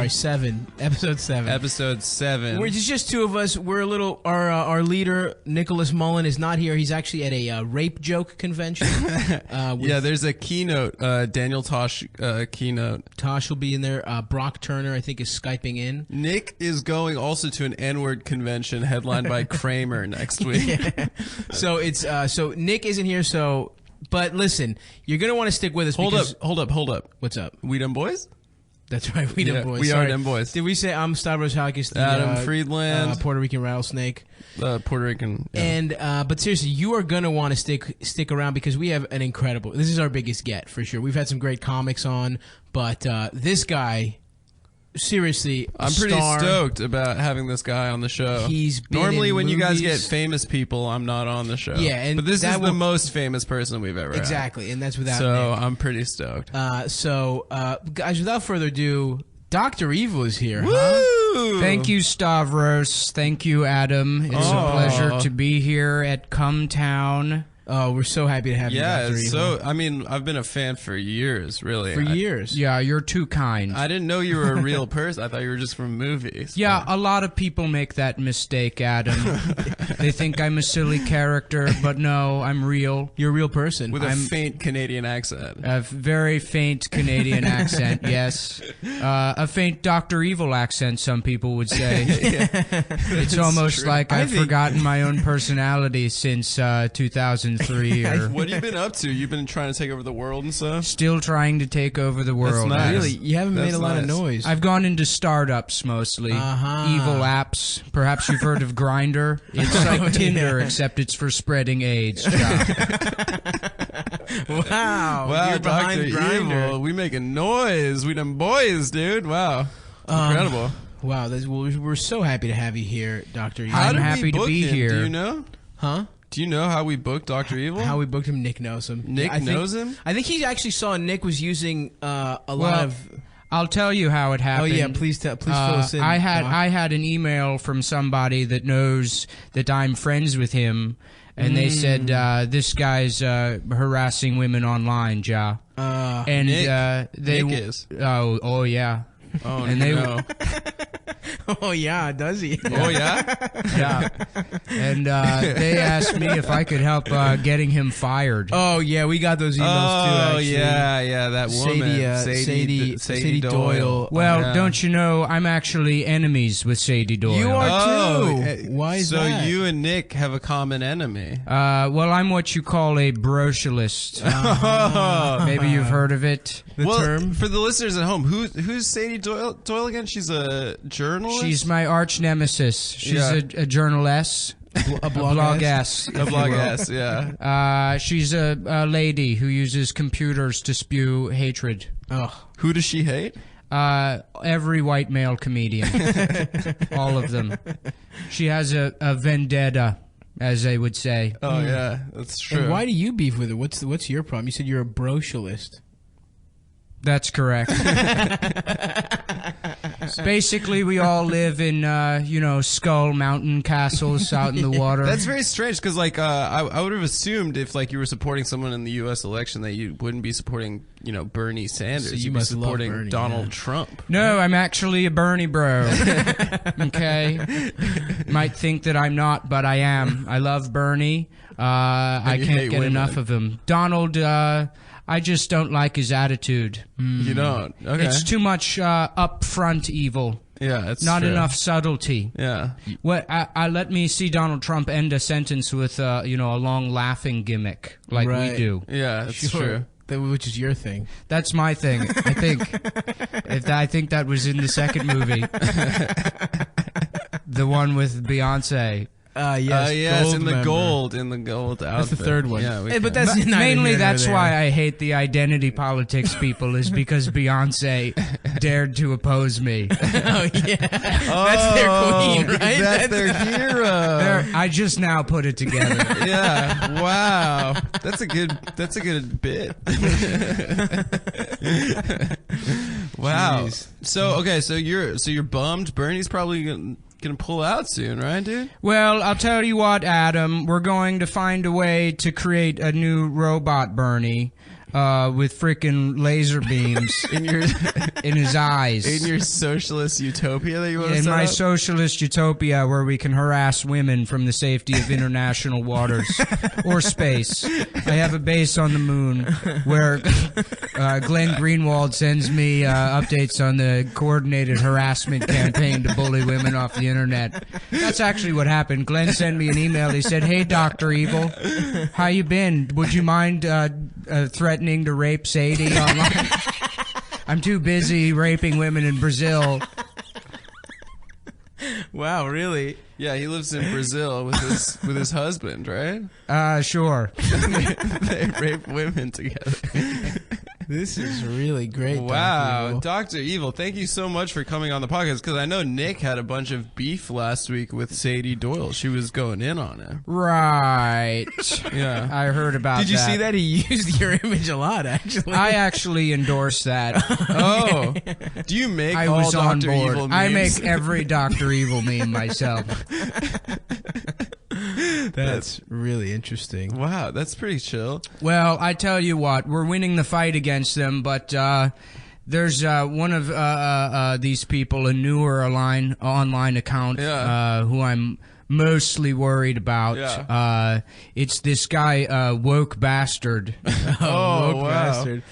sorry, 7. Episode 7. Episode 7. It's just two of us. We're a little. Our leader, Nicholas Mullen, is not here. He's actually at a rape joke convention. Yeah, there's a keynote, Daniel Tosh keynote. Tosh will be in there. Brock Turner, I think, is Skyping in. Nick is going also to an N-word convention headlined by Kramer next week. Yeah. So it's so Nick isn't here. So, but listen, you're gonna want to stick with us. Hold up. What's up? We Dumb Boys? That's right, we Dumb Boys. We are Dumb Boys. Did we say I'm Stavros Halkis, the Adam Friedland, Puerto Rican rattlesnake? Puerto Rican. Yeah. And but seriously, you are gonna want to stick around because we have an incredible. This is our biggest get for sure. We've had some great comics on, but this guy. Seriously, I'm pretty stoked about having this guy on the show. He's been normally in when movies. you guys get famous people, I'm not on the show. Yeah, and but this is the most famous person we've ever exactly, had. And that's without. So Nick. I'm pretty stoked. Guys, without further ado, Dr. Evil is here. Woo! Huh? Thank you, Stavros. Thank you, Adam. It's a pleasure to be here at Come Town. Oh, we're so happy to have you, Dr. Evil. So I mean, I've been a fan for years, really. For years. Yeah, you're too kind. I didn't know you were a real person. I thought you were just from movies. Yeah, a lot of people make that mistake, Adam. They think I'm a silly character, but no, I'm real. You're a real person. With a faint Canadian accent. A very faint Canadian accent, yes. A faint Dr. Evil accent, some people would say. It's almost true. like I've forgotten my own personality since 2003. What have you been up to? You've been trying to take over the world and stuff? Still trying to take over the world. That's nice. Really? You haven't made a lot of noise. I've gone into startups mostly. Evil apps. Perhaps you've heard of Grindr. It's like Tinder, except it's for spreading AIDS. Wow, you're behind Dr. Grindr. Evil. We making noise. We them boys, dude. Wow. Incredible. Wow, we're so happy to have you here, Dr. Evil. I'm happy to be here. Do you know? Huh? Do you know how we booked Dr. Evil? How we booked him? Nick knows him. Nick knows him? I think he actually saw Nick was using a lot of... I'll tell you how it happened. Oh yeah, please fill us in. I had an email from somebody that knows that I'm friends with him, and they said this guy's harassing women online, Ja. And Nick. Nick is. Oh yeah. Oh, and no. Oh yeah, does he? Oh yeah? Yeah. And they asked me if I could help getting him fired. Oh yeah, we got those emails too. Actually. Yeah, that woman, Sadie Doyle. Well, don't you know I'm actually enemies with Sadie Doyle? You are too. Why is that? So you and Nick have a common enemy. Well, I'm what you call a brocialist. Maybe you've heard of it. The term? For the listeners at home, who's Sadie Doyle again? She's a journalist? She's my arch nemesis. She's a journaless. A blog-ass. A blog-ass, yeah. She's a lady who uses computers to spew hatred. Oh. Who does she hate? Every white male comedian. All of them. She has a vendetta, as they would say. Oh, yeah, that's true. And why do you beef with her? What's your problem? You said you're a brocialist. That's correct. Basically, we all live in, Skull Mountain castles out in the water. That's very strange because, like, I would have assumed if, like, you were supporting someone in the U.S. election that you wouldn't be supporting, Bernie Sanders. So you You'd must be love supporting Bernie, Donald yeah. Trump. No, I'm actually a Bernie bro. Okay? Might think that I'm not, but I am. I love Bernie. I can't get enough of him. Donald, I just don't like his attitude. You don't? Okay. It's too much upfront evil. Yeah, it's not true. enough subtlety. Yeah. What? I let me see Donald Trump end a sentence with a long laughing gimmick like we do. Yeah, that's true. Which is your thing. That's my thing. I think. I think that was in the second movie, the one with Beyonce. Yes, in the gold outfit. That's the third one. Yeah, but that's mainly that's why I hate the identity politics people is because Beyonce dared to oppose me. Oh yeah, that's their queen, right? That's their hero. I just now put it together. Yeah, wow, that's a good bit. Wow. Jeez. So you're bummed. Bernie's probably gonna pull out soon, right, dude? Well, I'll tell you what, Adam. We're going to find a way to create a new robot Bernie. with freaking laser beams in his eyes. In your socialist utopia that you want to In set my up? socialist utopia where we can harass women from the safety of international waters or space. I have a base on the moon where Glenn Greenwald sends me updates on the coordinated harassment campaign to bully women off the internet. That's actually what happened. Glenn sent me an email. He said, "Hey, Dr. Evil, how you been? Would you mind threatening to rape Sadie online? I'm too busy raping women in Brazil." Wow, really? Yeah, he lives in Brazil with his husband, right? Sure. They rape women together. This is really great. Wow, Dr. Evil, thank you so much for coming on the podcast, because I know Nick had a bunch of beef last week with Sadie Doyle. She was going in on it. Right. Yeah. I heard about that. Did you see that? He used your image a lot, actually. I actually endorse that. Oh. Do you make I all was on Dr. board. Evil memes? I make every Dr. Evil meme myself. That's really interesting. Wow, that's pretty chill. Well, I tell you what, we're winning the fight against them, but there's one of these people, a newer online account, who I'm mostly worried about. Yeah. It's this guy, Woke Bastard. Woke wow. Bastard.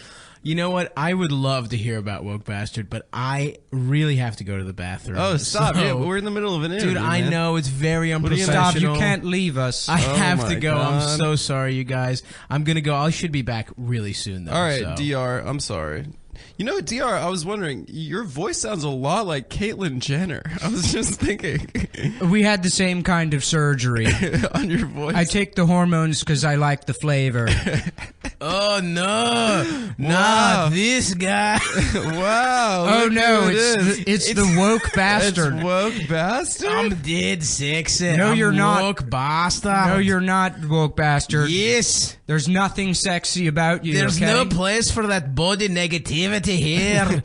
You know what? I would love to hear about Woke Bastard, but I really have to go to the bathroom. Oh, stop. So- Yeah, we're in the middle of an interview, Dude, I man. know it's very are you gonna- unprofessional. Stop, you can't leave us. I have my to go. God. I'm so sorry, you guys. I'm gonna go. I should be back really soon, though. All right, so. DR, I'm sorry. You know, DR, I was wondering, your voice sounds a lot like Caitlyn Jenner. I was just thinking We had the same kind of surgery. on your voice. I take the hormones because I like the flavor. Oh no, Wow. not this guy. Wow. Oh look no, who it is. it's the Woke Bastard. It's Woke Bastard? I'm dead sexy. No, I'm you're not. Woke bastard. No, you're not, Woke Bastard. Yes. There's nothing sexy about you. There's okay? no place for that body negativity here,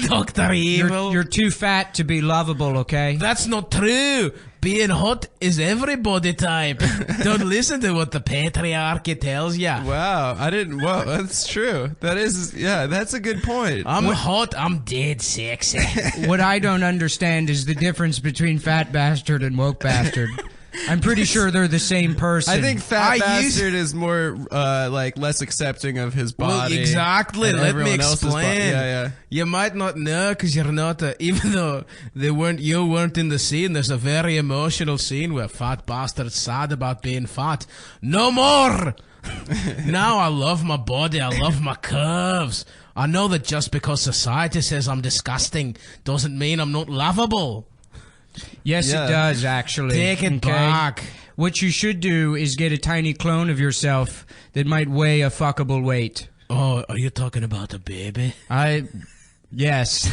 Dr. Evil. You're too fat to be lovable, okay? That's not true. Being hot is every body type. Don't listen to what the patriarchy tells ya. Wow, I didn't. Whoa, that's true. That is, yeah, that's a good point. I'm hot. I'm dead sexy. What I don't understand is the difference between Fat Bastard and Woke Bastard. I'm pretty sure they're the same person. I think Fat I used- Bastard is more like less accepting of his body. Well, exactly. and Let me everyone else's explain. Yeah. You might not know because you're not. Even though you weren't in the scene. There's a very emotional scene where Fat Bastard's sad about being fat. No more. Now I love my body. I love my curves. I know that just because society says I'm disgusting doesn't mean I'm not lovable. Yes, Yeah. it does, actually. Take it back. What you should do is get a tiny clone of yourself that might weigh a fuckable weight. Oh, are you talking about a baby? Yes.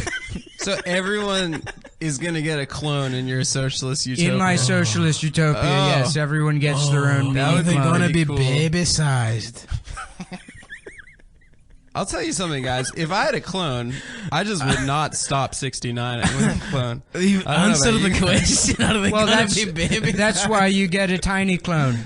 So everyone is gonna get a clone in your socialist utopia. In my socialist utopia, Oh. yes, everyone gets their own that mini would be clone. Gonna be cool. baby-sized. I'll tell you something, guys. If I had a clone, I just would not stop 69 with a clone. You I don't know answer about the you. question. Are they Well, gonna be baby? that's why you get a tiny clone.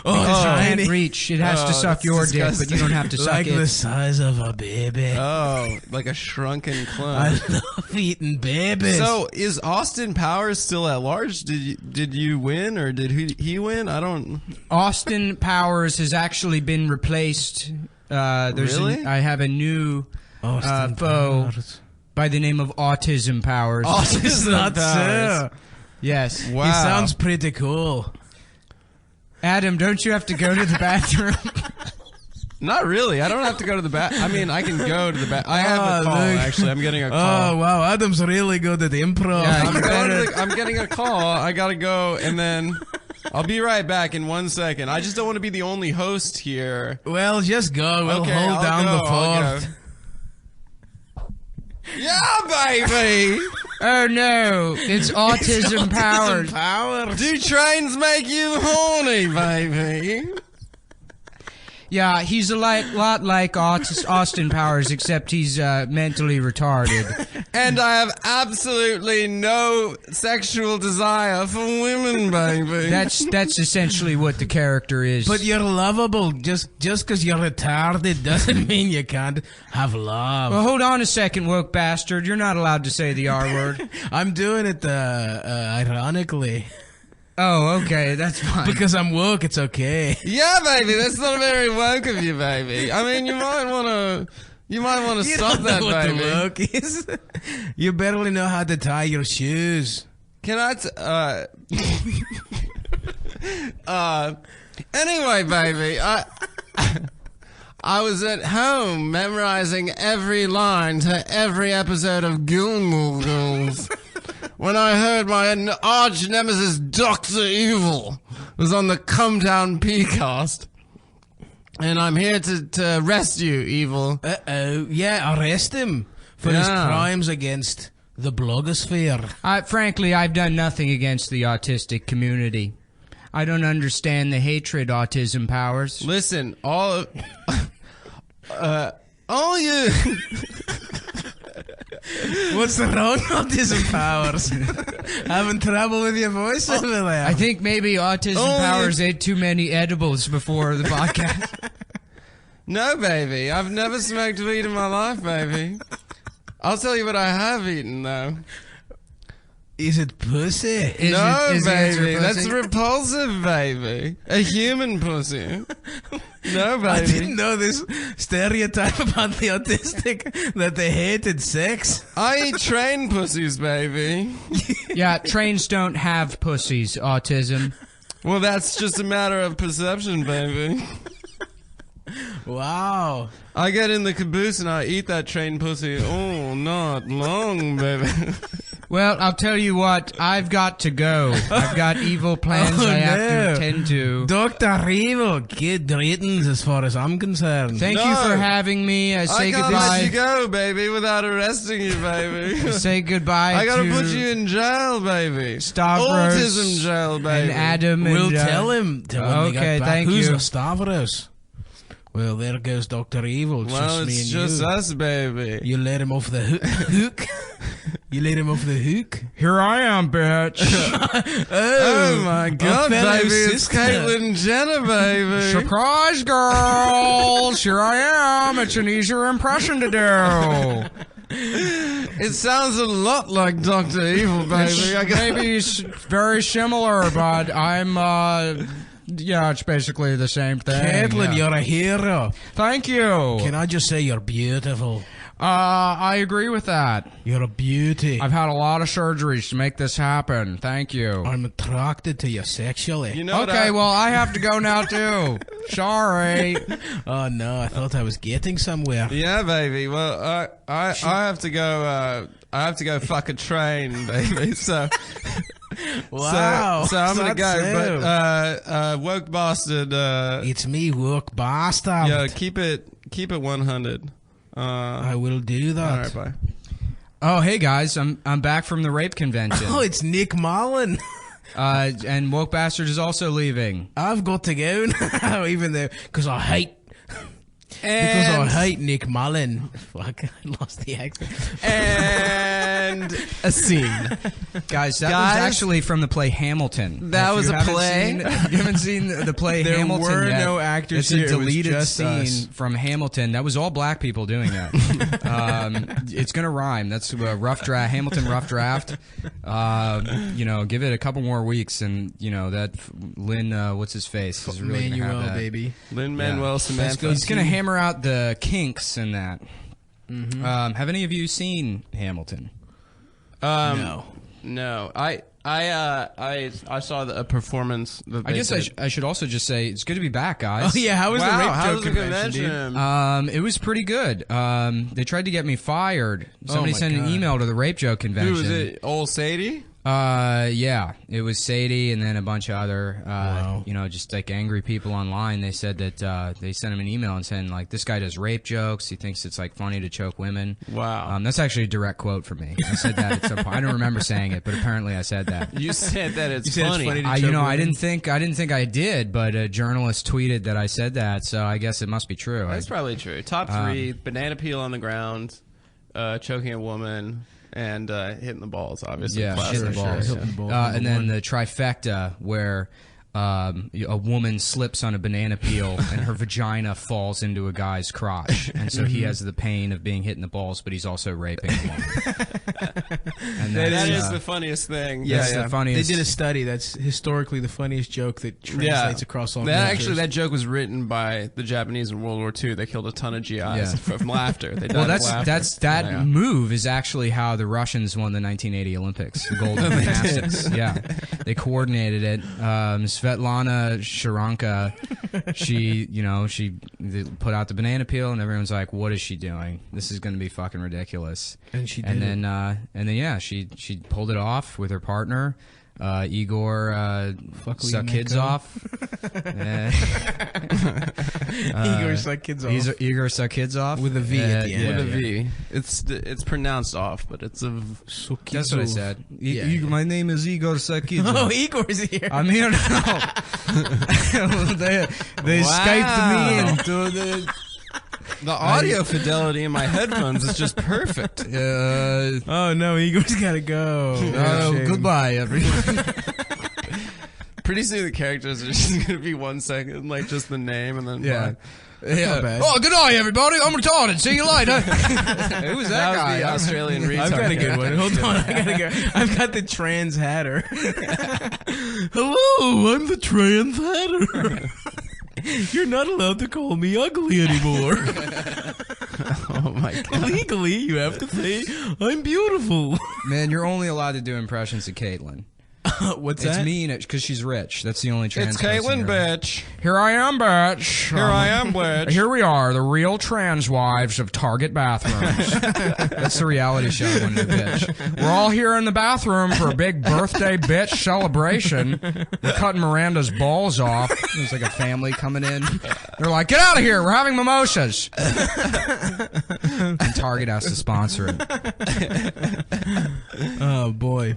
Oh, Because it tiny. can't reach. It has to Oh, suck that's your dick, but disgusting. you don't have to suck Like the it. size of a baby. Oh, like a shrunken I clone. love eating babies. So is Austin Powers still at large? Did you win or did he win? I don't. Austin Powers has actually been replaced. Really? I have a new Austin foe Powers. by the name of Autism Powers. It's not so. Yes. Wow. He sounds pretty cool. Adam, don't you have to go to the bathroom? Not really. I don't have to go to the bath. I mean, I can go to the bath. I have Oh, a call, look. actually. I'm getting a call. Oh wow, Adam's really good at improv. Yeah, I'm getting a call. I gotta go, and then I'll be right back in 1 second. I just don't want to be the only host here. Well, just go. We'll Okay, hold I'll down go, the I'll fort. go. Yeah, baby. Oh no, it's Autism Powers. Powers. Do trains make you horny, baby? Yeah, he's a lot like Austin Powers, except he's mentally retarded. And I have absolutely no sexual desire for women, baby. That's essentially what the character is. But you're lovable. Just because you're retarded doesn't mean you can't have love. Well, hold on a second, woke bastard. You're not allowed to say the R word. I'm doing it ironically. Oh, okay, that's fine. Because I'm woke, it's okay. Yeah, baby, that's not very woke of you, baby. I mean, you might want to stop don't that, know what baby. the woke is. You barely know how to tie your shoes. Can I? Anyway, baby, I was at home memorizing every line to every episode of Gilmore Girls when I heard my arch nemesis Dr. Evil was on the Come Down P-cast. And I'm here to arrest you, Evil. Uh-oh. Yeah, arrest him for his crimes against the blogosphere. Frankly, I've done nothing against the autistic community. I don't understand the hatred Autism Powers. Listen, all you... What's wrong, Autism Powers? Having trouble with your voice over there? I think maybe Autism Powers ate too many edibles before the podcast. No, baby. I've never smoked weed in my life, baby. I'll tell you what I have eaten, though. Is it pussy? No, is the answer baby. pussy? That's repulsive, baby. A human pussy. No, baby. I didn't know this stereotype about the autistic, that they hated sex. I eat train pussies, baby. Yeah, trains don't have pussies, Autism. Well, that's just a matter of perception, baby. Wow. I get in the caboose and I eat that train pussy all not long, baby. Well, I'll tell you what, I've got to go. I've got evil plans I have to attend to. Dr. Evil, good riddance as far as I'm concerned. Thank you for having me. I Say can't goodbye. let you go, baby, without arresting you, baby. Say goodbye I gotta to put you in jail, baby. Stavros Autism jail, baby. and Adam. We'll and, tell him. When we okay, get back. thank Who's you. the Stavros? Well, there goes Dr. Evil. It's Well, just me it's and just you. us, baby. You let him off the hook. You let him off the hook. Here I am, bitch. Oh my God, fellow baby! It's sister. Caitlyn Jenner, baby. Surprise, girls! Here I am. It's an easier impression to do. It sounds a lot like Dr. Evil, baby. Maybe it's very similar, but I'm, yeah, it's basically the same thing. Caitlin, yeah. you're a hero. Thank you. Can I just say you're beautiful? I agree with that. You're a beauty. I've had a lot of surgeries to make this happen. Thank you. I'm attracted to you sexually. You know what Okay, well, I have to go now, too. Sorry. Oh no, I thought I was getting somewhere. Yeah, baby. Well, I have to go. I have to go fuck a train, baby. So. Wow. So I'm gonna That's go. it. But woke bastard. It's me, woke bastard. Yeah, keep it 100. I will do that. All right, bye. Oh, hey, guys. I'm back from the rape convention. Oh, it's Nick Mullen. And Woke Bastard is also leaving. I've got to go now, even though, because I hate Nick Mullen. Fuck, I lost the accent. And a scene. Guys, that Guys, was actually from the play Hamilton. that If was you a haven't play? If you haven't seen the play There Hamilton were yet, no actors it's here, a it was deleted just scene us. from Hamilton. That was all black people doing that. It's going to rhyme. That's a rough draft. Hamilton rough draft. Give it a couple more weeks and, that Lynn, what's his face? Is really gonna have Manuel, that. baby. Lin-Manuel Samantha. He's going to hammer out the kinks in that. Mm-hmm. Have any of you seen Hamilton? No. No, I saw a performance that they I guess did. I should also just say it's good to be back, guys. Oh yeah, how was the rape how joke was the convention, convention? dude? It was pretty good. They tried to get me fired. Somebody my sent an God. email to the rape joke convention. Who was it? Old Sadie? Yeah, it was Sadie and then a bunch of other, Wow. you know, just like angry people online. They said that they sent him an email and saying like, this guy does rape jokes. He thinks it's like funny to choke women. Wow. That's actually a direct quote from me. I said that at some point. I don't remember saying it, but apparently I said that. You said that it's said it's funny. funny to I choke women? I didn't think I did, but a journalist tweeted that I said that, so I guess it must be true. That's probably true. Top 3, banana peel on the ground, choking a woman, and hitting the balls, obviously. Yeah, Classic. hitting the balls. Hitting the balls, And number then one. the trifecta where a woman slips on a banana peel and her vagina falls into a guy's crotch, and so he has the pain of being hit in the balls, but he's also raping a woman. And That is the funniest thing. That's the funniest. They did a study that's historically the funniest joke that translates across all cultures. Actually, that joke was written by the Japanese in World War II. They killed a ton of GIs from laughter. They died Well, of laughter. that move is actually how the Russians won the 1980 Olympics, the gold in gymnastics. Yeah, they coordinated it. Svetlana Sharanka, she they put out the banana peel, and everyone's like, "What is she doing? This is going to be fucking ridiculous." And she did. And then yeah, she pulled it off with her partner. Igor suck kids off. Igor suck kids off. Igor suck kids off With a V at the end. yeah, With a yeah. V. It's pronounced off, but it's a V. That's what I said. Yeah, My name is Igor Sakidze. Oh, Igor's here. I'm here now. they Skyped me into The audio fidelity in my headphones is just perfect. the. Oh no, Igor's gotta go. Shame. Goodbye, everyone. Pretty soon the characters are just going to be 1 second, like just the name and then Yeah. not bad. Oh, good night, everybody. I'm retarded. See you later. Who was that, That guy? was the Australian retard. I've got a good one. character. Hold on, I gotta go. I've got the trans hatter. Hello, I'm the trans hatter. You're not allowed to call me ugly anymore. Oh my god. Legally, you have to say I'm beautiful. Man, you're only allowed to do impressions of Caitlyn. What's It's that? mean because she's rich. That's the only trans It's person Caitlyn, you're- bitch. Here I am, bitch. Here I am, bitch. Here we are, the real trans wives of Target bathrooms. That's the reality show when you're bitch. We're all here in the bathroom for a big birthday bitch celebration. We're cutting Miranda's balls off. There's like a family coming in. They're like, get out of here. We're having mimosas. And Target has to sponsor it. Oh boy.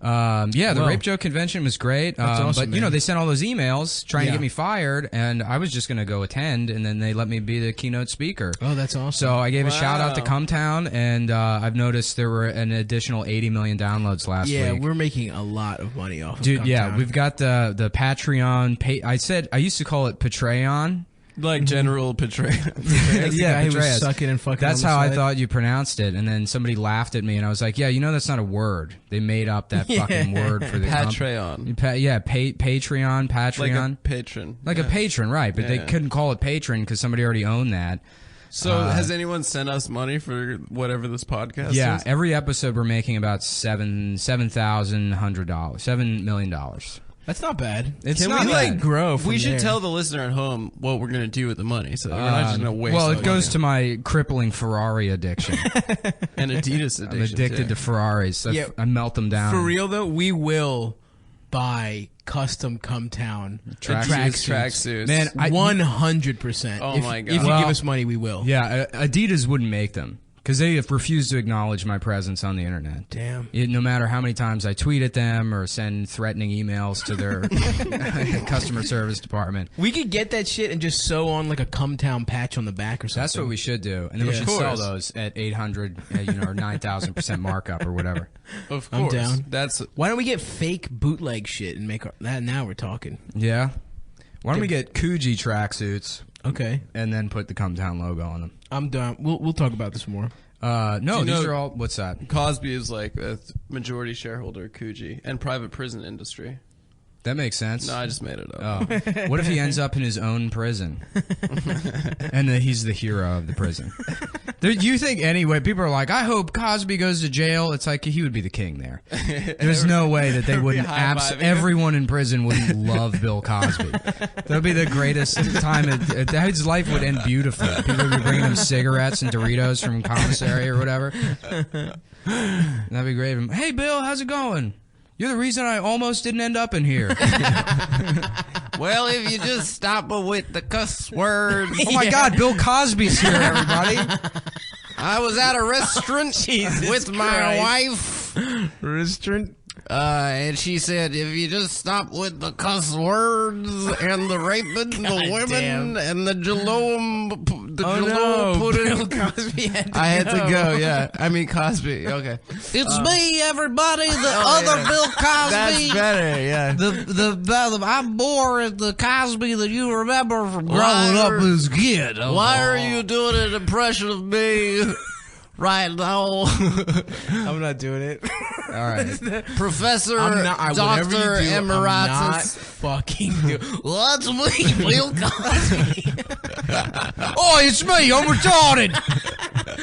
Yeah, the Well, rape joke convention was great. that's awesome, but, you know, man. they sent all those emails trying to Yeah. get me fired, and I was just going to go attend, and then they let me be the keynote speaker. Oh, that's awesome. So I gave a shout out to Wow. Cumtown, and I've noticed there were an additional 80 million downloads last yeah, week. we're making a lot of money off. Dude, of yeah, Cumtown. we've got the Patreon. I used to call it Patreon. Like general portrayal. That's the guy who was Patreon. sucking and fucking. That's on the how I side. thought you pronounced it, and then somebody laughed at me, and I was like, "Yeah, you know that's not a word. They made up that fucking word for the Patreon. Patreon, Like a Patreon, patron. like a patron, right? But they Yeah. couldn't call it patron because somebody already owned that. So has anyone sent us money for whatever this podcast Yeah, is? every episode we're making about $7,100, $7 million. That's not bad. It's Can not we bad. like grow? From We should there. tell the listener at home what we're going to do with the money, so that we're not just going to waste Well, it it goes to my crippling Ferrari addiction. and Adidas I'm addiction. addicted to Ferraris. Yeah. I melt them down. For real though, we will buy custom Cumtown tracksuits. Man, 100%. Oh my God. If you Well, give us money, we will. Yeah, Adidas wouldn't make them because they have refused to acknowledge my presence on the internet. Damn. No matter how many times I tweet at them or send threatening emails to their customer service department. We could get that shit and just sew on like a Cumtown patch on the back or something. That's what we should do, and then we Yeah. should Of sell course. those at 800, or 9,000% markup or whatever. Of I'm course. down. That's Why don't we get fake bootleg shit and make that? Now we're talking. Yeah. Why don't we get Coogee tracksuits Okay, and then put the Cumtown logo on them? I'm done. We'll talk about this more. No, Do you these know- are all. What's that? Cosby is like a majority shareholder of Coogee and private prison industry. That makes sense. No, I just made it up. Oh, what if he ends up in his own prison, and then he's the hero of the prison? You think anyway? People are like, I hope Cosby goes to jail. It's like he would be the king there. There's no way that they wouldn't. high-fiving him. Everyone in prison wouldn't love Bill Cosby. That would be the greatest time. His life would end beautifully. People would be bringing him cigarettes and Doritos from commissary or whatever. That'd be great. Hey, Bill, how's it going? You're the reason I almost didn't end up in here. Well, if you just stop with the cuss words. Oh my God, Bill Cosby's here, everybody. I was at a restaurant with my wife. Restaurant. And she said, if you just stop with the cuss words and the raping the women and the jalom pudding. Bill Cosby had to I had to go. go, yeah. I mean Cosby, okay. It's me, everybody, the other Bill Cosby. That's better, yeah. I'm more at the Cosby that you remember from Growing up as a kid. Why are you doing an impression of me right now? I'm not doing it. All right. Professor, whatever Doctor you do, I'm not Emeritus. fucking do. What's me, Bill Cosby? Oh, it's me. I'm retarded.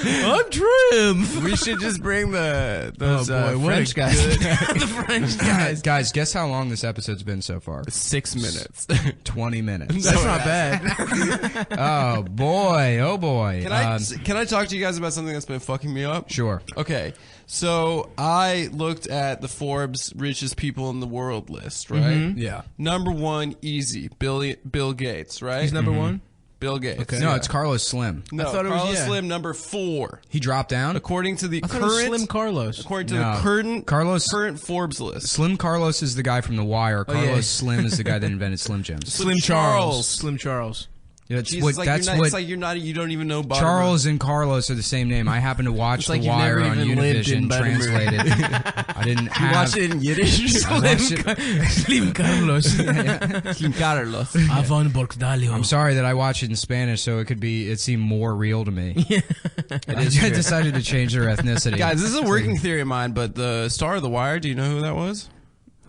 I'm trim. We should just bring those what French a guys. good- the French guys. Guys, guess how long this episode's been so far? 6 minutes. 20 minutes. That's not bad. Oh, boy. Oh, boy. Can I talk to you guys about something that's been fucking me up? Sure. Okay, so I looked at the Forbes richest people in the world list, right? Yeah. Number 1, easy, Bill Gates, right? He's number one. Bill Gates. Okay. No, it's Carlos Slim. No, I thought it was- Carlos yeah. Slim, number 4. He dropped down? According to the I thought it was current Slim Carlos. according to No. the current Carlos- Forbes list. Slim Carlos is the guy from The Wire. Carlos yeah. Slim is the guy that invented Slim Jims. Slim Charles. Slim Charles. That's Jesus, what, like that's you're not, what it's like you don't even know Buttermilk. Charles and Carlos are the same name. I happen to watch It's The like you've Wire never on even lived in Univision Buttermilk. translated. I didn't You have... watched it in Yiddish. I watched it- Slim Carlos. Slim Carlos. Avon Borgdalio. I'm sorry that I watch it in Spanish, so it seemed more real to me. I decided to change their ethnicity. Guys, this is a working theory of mine, but the star of The Wire, do you know who that was?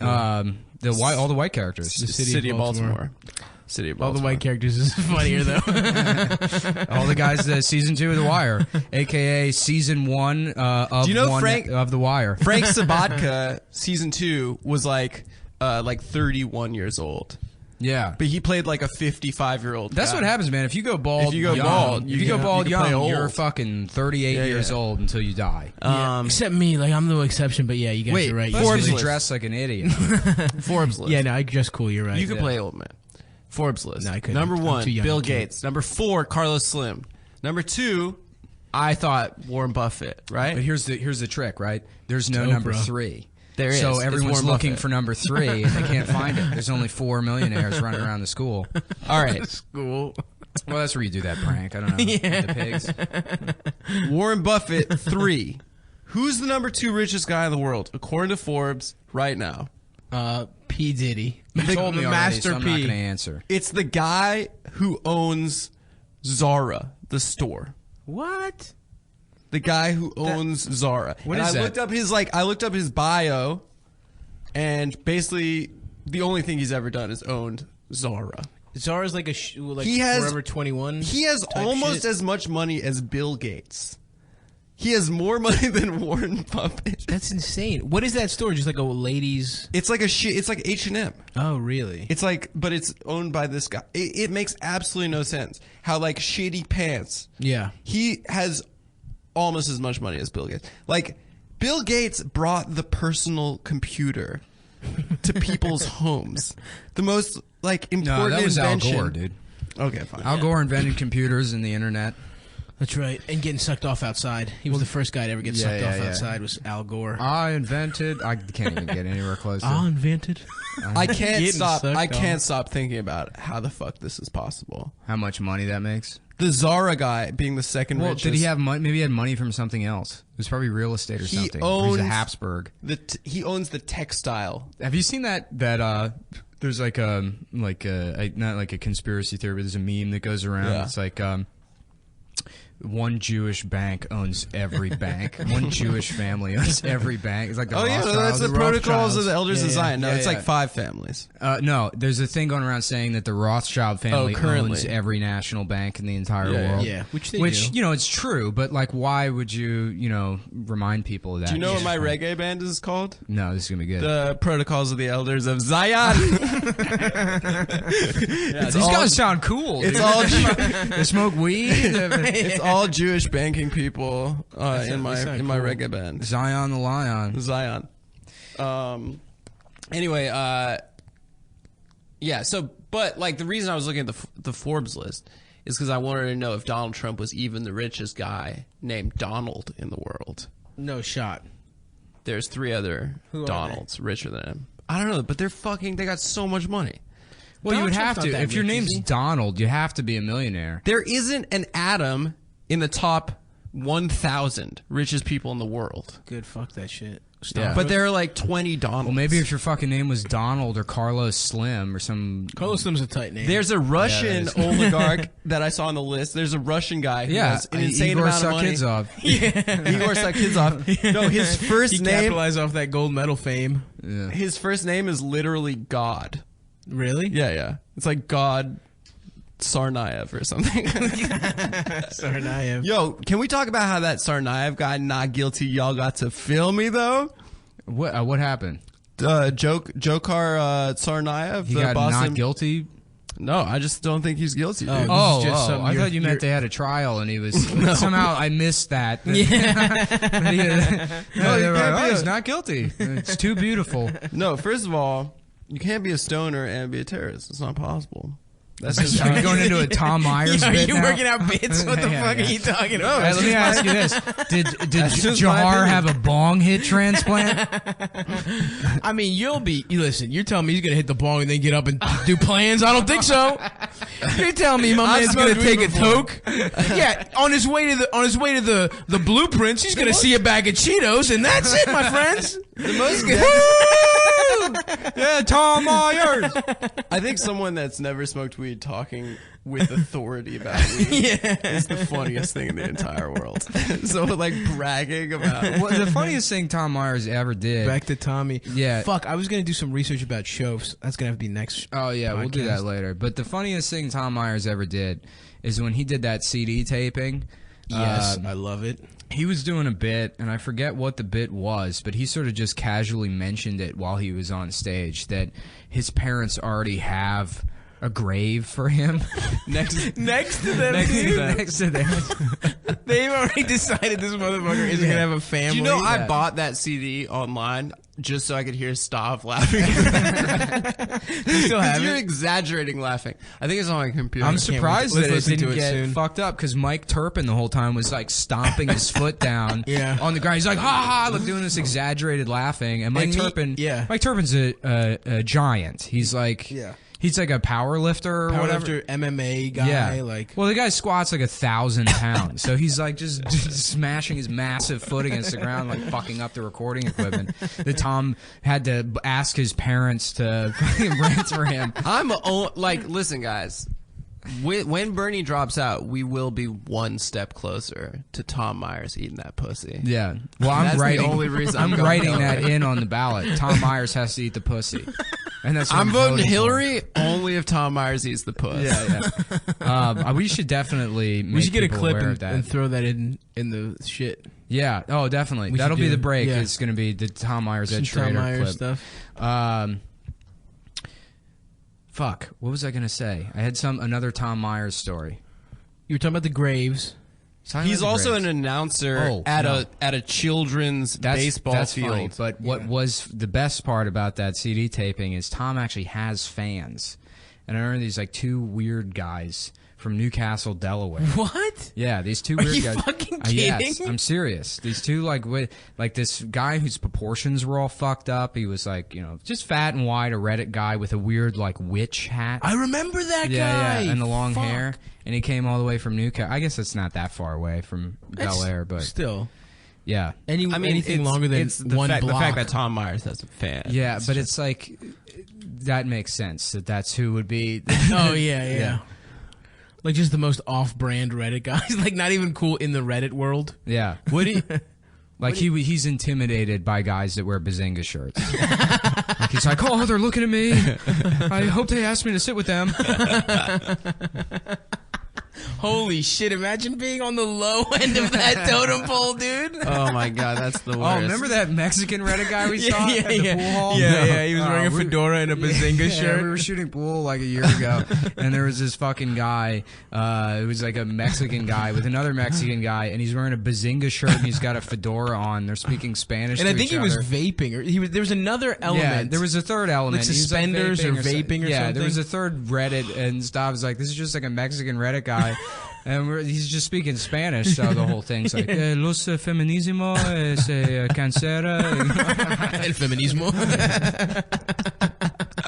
all the white characters. The City of Baltimore. City of All Baltimore. the white characters is funnier though. All the guys that season 2 of The Wire, aka season 1 of Do you know one Frank- of The Wire. Frank Sabatka, season 2, was like 31 years old. Yeah. But he played like a 55-year-old That's guy. what happens, man. If you go bald, If you go young, bald, if you you go can- bald you can play young, you're old. fucking 38 Yeah, years yeah. old until you die. Except me, like I'm no exception. But yeah, you guys Wait, are right. that's Forbes because you list. dress like an idiot. Forbes list. Yeah, no, I dress cool. You're right. You can play old man. Forbes list. No, I couldn't. Number I'm 1, too young Bill to. Gates. Number 4, Carlos Slim. Number 2, I thought Warren Buffett, right? But here's the trick, right? There's no Oprah. number 3. There is. So It's everyone's Warren looking Buffett. for number 3, and they can't find it. There's only 4 millionaires running around the school. All right. School. Well, that's where you do that prank. I don't know. With the pigs. Warren Buffett, 3. Who's the number 2 richest guy in the world, according to Forbes, right now? P Diddy. You told me already, Master so I'm not P. going to answer. It's the guy who owns Zara, the store. What? The guy who owns Zara. What and is I that? looked up his bio, and basically the only thing he's ever done is owned Zara. Zara's like He has- Forever 21. He has type almost shit. as much money as Bill Gates. He has more money than Warren Buffett. That's insane. What is that store? Just like a ladies. It's like it's like H&M. Oh, really? It's like, but it's owned by this guy. It makes absolutely no sense. How like shitty pants. Yeah. He has almost as much money as Bill Gates. Like, Bill Gates brought the personal computer to people's homes. The most like No, important that was invention. Al Gore, dude. Okay, fine. Al Gore invented computers and the internet. That's right. And getting sucked off outside. He was the first guy to ever get Yeah, sucked yeah, off yeah. outside was Al Gore. I can't even get anywhere close to it. Invented. I can't Getting stop. sucked I can't off. stop thinking about how the fuck this is possible. How much money that makes. The Zara guy being the second Well, richest. did he have money? Maybe he had money from something else. It was probably real estate or He something. Or he's a owns- Habsburg. He owns the textile. Have you seen that there's like not like a conspiracy theory, but there's a meme that goes around. Yeah. It's like one Jewish bank owns every bank. One Jewish family owns every bank. It's like the Oh yeah, Rothschilds. that's the protocols of the Elders of Yeah, Zion. No, yeah, it's yeah. like 5 families. No, there's a thing going around saying that the Rothschild family currently. owns every national bank in the entire Yeah, world. Yeah, which they Which, do. you know, it's true, but like, why would you remind people of that? Do you know what my Right. reggae band is called? No, this is gonna be good. The Protocols of the Elders of Zion. These guys sound cool. It's dude. all They smoke weed. it's all Jewish banking people in my sound in my cool. reggae band. Zion the Lion. Zion. Anyway, yeah. So, but like the reason I was looking at the Forbes list is because I wanted to know if Donald Trump was even the richest guy named Donald in the world. No shot. There's 3 other Donalds richer than him. I don't know, but they got so much money. Well, you would have to. If your rich, name's Donald, you have to be a millionaire. There isn't an atom in the top 1,000 richest people in the world. Good, fuck that shit. Yeah. But there are like 20 Donalds. Well, maybe if your fucking name was Donald or Carlos Slim or some... Carlos Slim's a tight name. There's a Russian oligarch that I saw on the list. There's a Russian guy who has an insane Igor amount of money. Igor Sakizov. No, his first he name... capitalized off that gold medal fame. Yeah. His first name is literally God. Really? Yeah. It's like God Tsarnaev or something. Tsarnaev. Yo, can we talk about how that Tsarnaev guy, not guilty, y'all got to film me, though? What happened? Jokhar Tsarnaev, He the got Boston... not guilty? No, I just don't think he's guilty, dude. I thought you meant they had a trial and he was... Somehow I missed that. He's not guilty. It's too beautiful. No, first of all, you can't be a stoner and be a terrorist. It's not possible. That's just Are you going into a Tom Myers Are bit you now? working out bits? What the fuck are you talking about? Let me ask you this. Did Jahar have a bong hit transplant? I mean, listen, you're telling me he's going to hit the bong and then get up and do plans? I don't think so. You're telling me my man's going to take a toke? Yeah, on his way to the blueprints, he's going to see a bag of Cheetos and that's it, my friends. the most Yeah, Tom Myers. I think someone that's never smoked weed talking with authority about weed is the funniest thing in the entire world. So, like, bragging about... Well, the funniest thing Tom Myers ever did... Back to Tommy. Yeah. Fuck, I was going to do some research about shows. That's going to have to be next Oh, yeah, we'll do that later. But the funniest thing Tom Myers ever did is when he did that CD taping... Yes, I love it. He was doing a bit, and I forget what the bit was, but he sort of just casually mentioned it while he was on stage, that his parents already have a grave for him. next to them. Next to them. They've already decided this motherfucker isn't going to have a family. Do you know I bought that CD online just so I could hear Stav laughing? You still have You're it? exaggerating laughing. I think it's on my computer. I'm surprised that it listen to didn't it get soon. fucked up because Mike Turpin the whole time was like stomping his foot down on the ground. He's like, ha ha, like doing this exaggerated laughing. And Mike Turpin's a giant. He's like, he's like a power lifter or whatever. MMA guy. Yeah. Like, well, the guy squats like 1,000 pounds. So he's like just smashing his massive foot against the ground, like fucking up the recording equipment. That Tom had to ask his parents to fucking rent for him. Listen, guys. When Bernie drops out, we will be one step closer to Tom Myers eating that pussy. Yeah. Well, I'm writing that in on the ballot. Tom Myers has to eat the pussy. And that's what I'm voting Hillary only if Tom Myers eats the puss. Yeah. We should definitely make we should get a people clip aware of that. and throw that in the shit. Yeah. Oh, definitely. That'll be the break. Yeah. It's going to be the Tom Myers Ed Schrader Tom Myers clip. stuff. Fuck. What was I going to say? I had another Tom Myers story. You were talking about the graves. He's also an announcer at a children's baseball field. Funny, but what was the best part about that CD taping is Tom actually has fans. And I remember these like 2 weird guys from Newcastle, Delaware. What? Yeah, these 2 weird guys. Are you fucking kidding? Yes, I'm serious. These 2 like this guy whose proportions were all fucked up. He was like, just fat and wide, a Reddit guy with a weird like witch hat. I remember that guy. Yeah, and the long hair. And he came all the way from Newcastle. I guess it's not that far away from Bel Air, but still. Yeah. Anything longer than one block. The fact that Tom Myers has a fan. Yeah, but it's like that makes sense that's who would be. Oh yeah. Like just the most off-brand Reddit guys, like not even cool in the Reddit world. Yeah. He's intimidated by guys that wear Bazinga shirts. Like he's like, oh, they're looking at me. I hope they ask me to sit with them. Holy shit, imagine being on the low end of that totem pole, dude. Oh my god, that's the worst. Oh, remember that Mexican Reddit guy we saw at the pool hall? Yeah, he was wearing a fedora and a Bazinga shirt. We were shooting pool like a year ago, and there was this fucking guy, it was like a Mexican guy with another Mexican guy, and he's wearing a Bazinga shirt, and he's got a fedora on. They're speaking Spanish and to I think each he was other. vaping, or there was another element. Yeah, there was a third element. Like suspenders He was, like, or vaping or yeah, something. there was a third Reddit, and Stav was like, this is just like a Mexican Reddit guy. And he's just speaking Spanish, so the whole thing's like, los feminismo es cancera. El feminismo.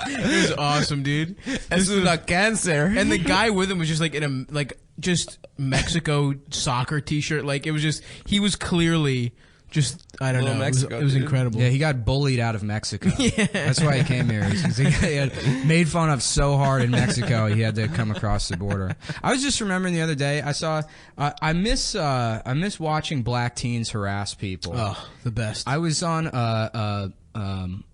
It was awesome, dude. This is not cancer. And the guy with him was just like in a just Mexico soccer t-shirt. Like it was just, he was clearly just, I don't know. Mexico, it was dude. incredible. Yeah, he got bullied out of Mexico. Yeah. That's why he came here. He had made fun of so hard in Mexico, he had to come across the border. I was just remembering the other day, I saw, I miss watching black teens harass people. Oh, the best. I was on a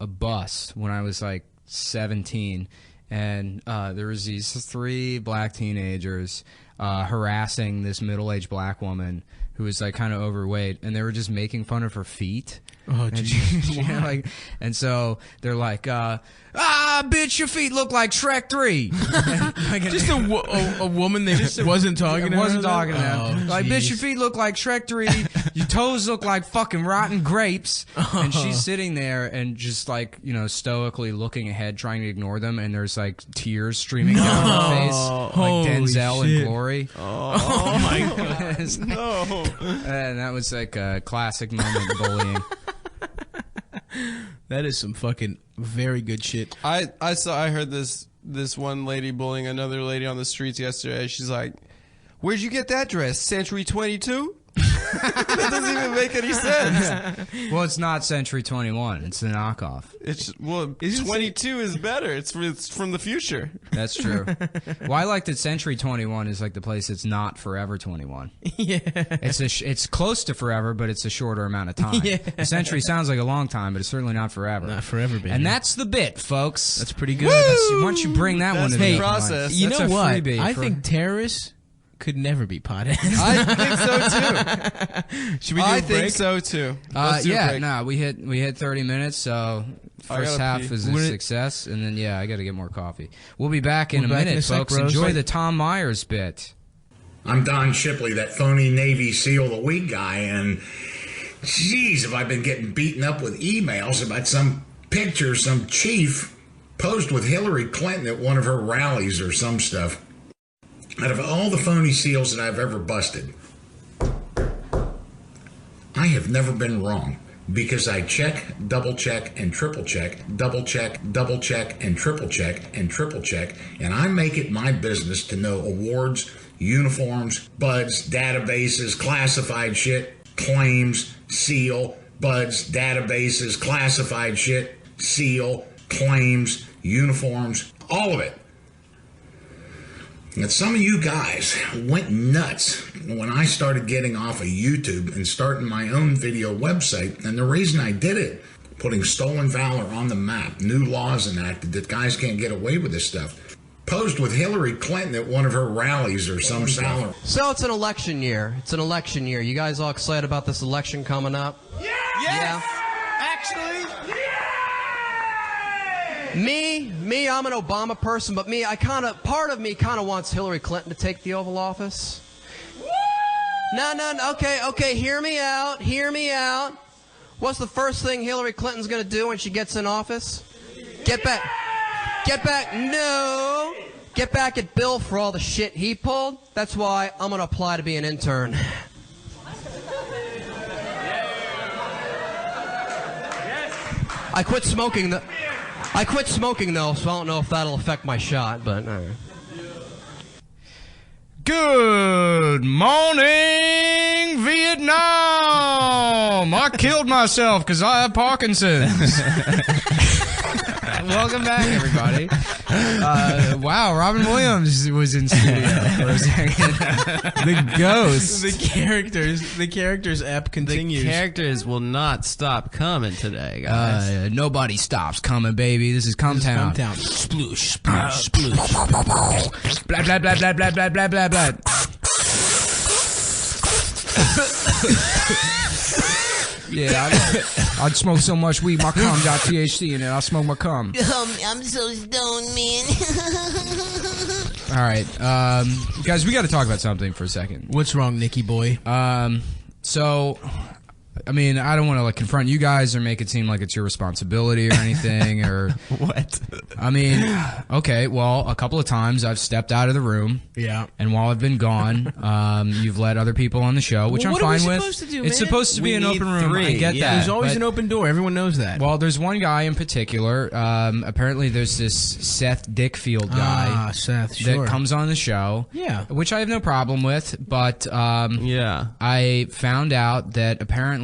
bus when I was like 17, and there was these 3 black teenagers harassing this middle-aged black woman who was like kind of overweight, and they were just making fun of her feet. Oh, jeez. And so they're like, bitch, your feet look like Shrek 3. Just a woman that wasn't talking to her? Wasn't talking to them. Oh, like, bitch, your feet look like Shrek 3. Your toes look like fucking rotten grapes. And she's sitting there and just like, stoically looking ahead, trying to ignore them. And there's like tears streaming down her face. Like Denzel in Glory. Oh my god. No. And that was like a classic moment of bullying. That is some fucking very good shit. I heard this one lady bullying another lady on the streets yesterday. She's like, "Where'd you get that dress? Century 22?" That doesn't even make any sense. Well, it's not Century 21. It's the knockoff. 22 is better. It's from the future. That's true. Well, I like that Century 21 is like the place that's not Forever 21. Yeah. It's close to forever, but it's a shorter amount of time. Yeah. A century sounds like a long time, but it's certainly not forever. Not forever, baby. And that's the bit, folks. That's pretty good. Once you bring that one to the the process. You that's know a what? freebie I for- think terrorists could never be potheads. I think so too. Should we do I a break? think so too. Let's do a yeah, break. no, we hit 30 minutes, so first gotta half pee. is a success, and then I got to get more coffee. We'll be back in a We'll be back in minute, a sec, folks. bros. Enjoy the Tom Myers bit. I'm Don Shipley, that phony Navy SEAL of the Week guy, and geez, have I been getting beaten up with emails about some picture some chief posed with Hillary Clinton at one of her rallies or some stuff. Out of all the phony SEALs that I've ever busted, I have never been wrong because I check, double check, and triple check, double check, and triple check, and I make it my business to know awards, uniforms, buds, databases, classified shit, claims, seal, buds, databases, classified shit, seal, claims, uniforms, all of it. And some of you guys went nuts when I started getting off of YouTube and starting my own video website. And the reason I did it, putting stolen valor on the map, new laws enacted that guys can't get away with this stuff. Posed with Hillary Clinton at one of her rallies or some stuff. So it's an election year. It's an election year. You guys all excited about this election coming up? Yes! Yeah. Actually, Me, I'm an Obama person, but part of me kind of wants Hillary Clinton to take the Oval Office. No, okay, hear me out. What's the first thing Hillary Clinton's going to do when she gets in office? Get back, no. Get back at Bill for all the shit he pulled. That's why I'm going to apply to be an intern. I quit smoking though, so I don't know if that'll affect my shot, but Good morning, Vietnam! I killed myself because I have Parkinson's. Welcome back, everybody. Wow, Robin Williams was in studio for a second. The ghost. The characters app continues. the characters will not stop coming today, guys. Nobody stops coming, baby. This is Cumtown. Sploosh, sploosh, sploosh. Blah, blah, blah, blah, blah, blah, blah, blah, blah. Yeah, I'd smoke so much weed, my cum got THC in it. I'll smoke my cum. I'm so stoned, man. All right, guys, we got to talk about something for a second. What's wrong, Nicky boy? So, I mean, I don't want to like confront you guys or make it seem like it's your responsibility or anything. Or What? I mean, okay, well, a couple of times I've stepped out of the room. Yeah. And while I've been gone, you've let other people on the show, which Well, I'm what are we fine with. supposed to do, It's man? supposed to be We an need open room. I three, get yeah. that. There's always but- an open door. Everyone knows that. Well, there's one guy in particular. Apparently, there's this Seth Dickfield guy Seth, sure. that comes on the show. Yeah. Which I have no problem with, but Yeah. I found out that apparently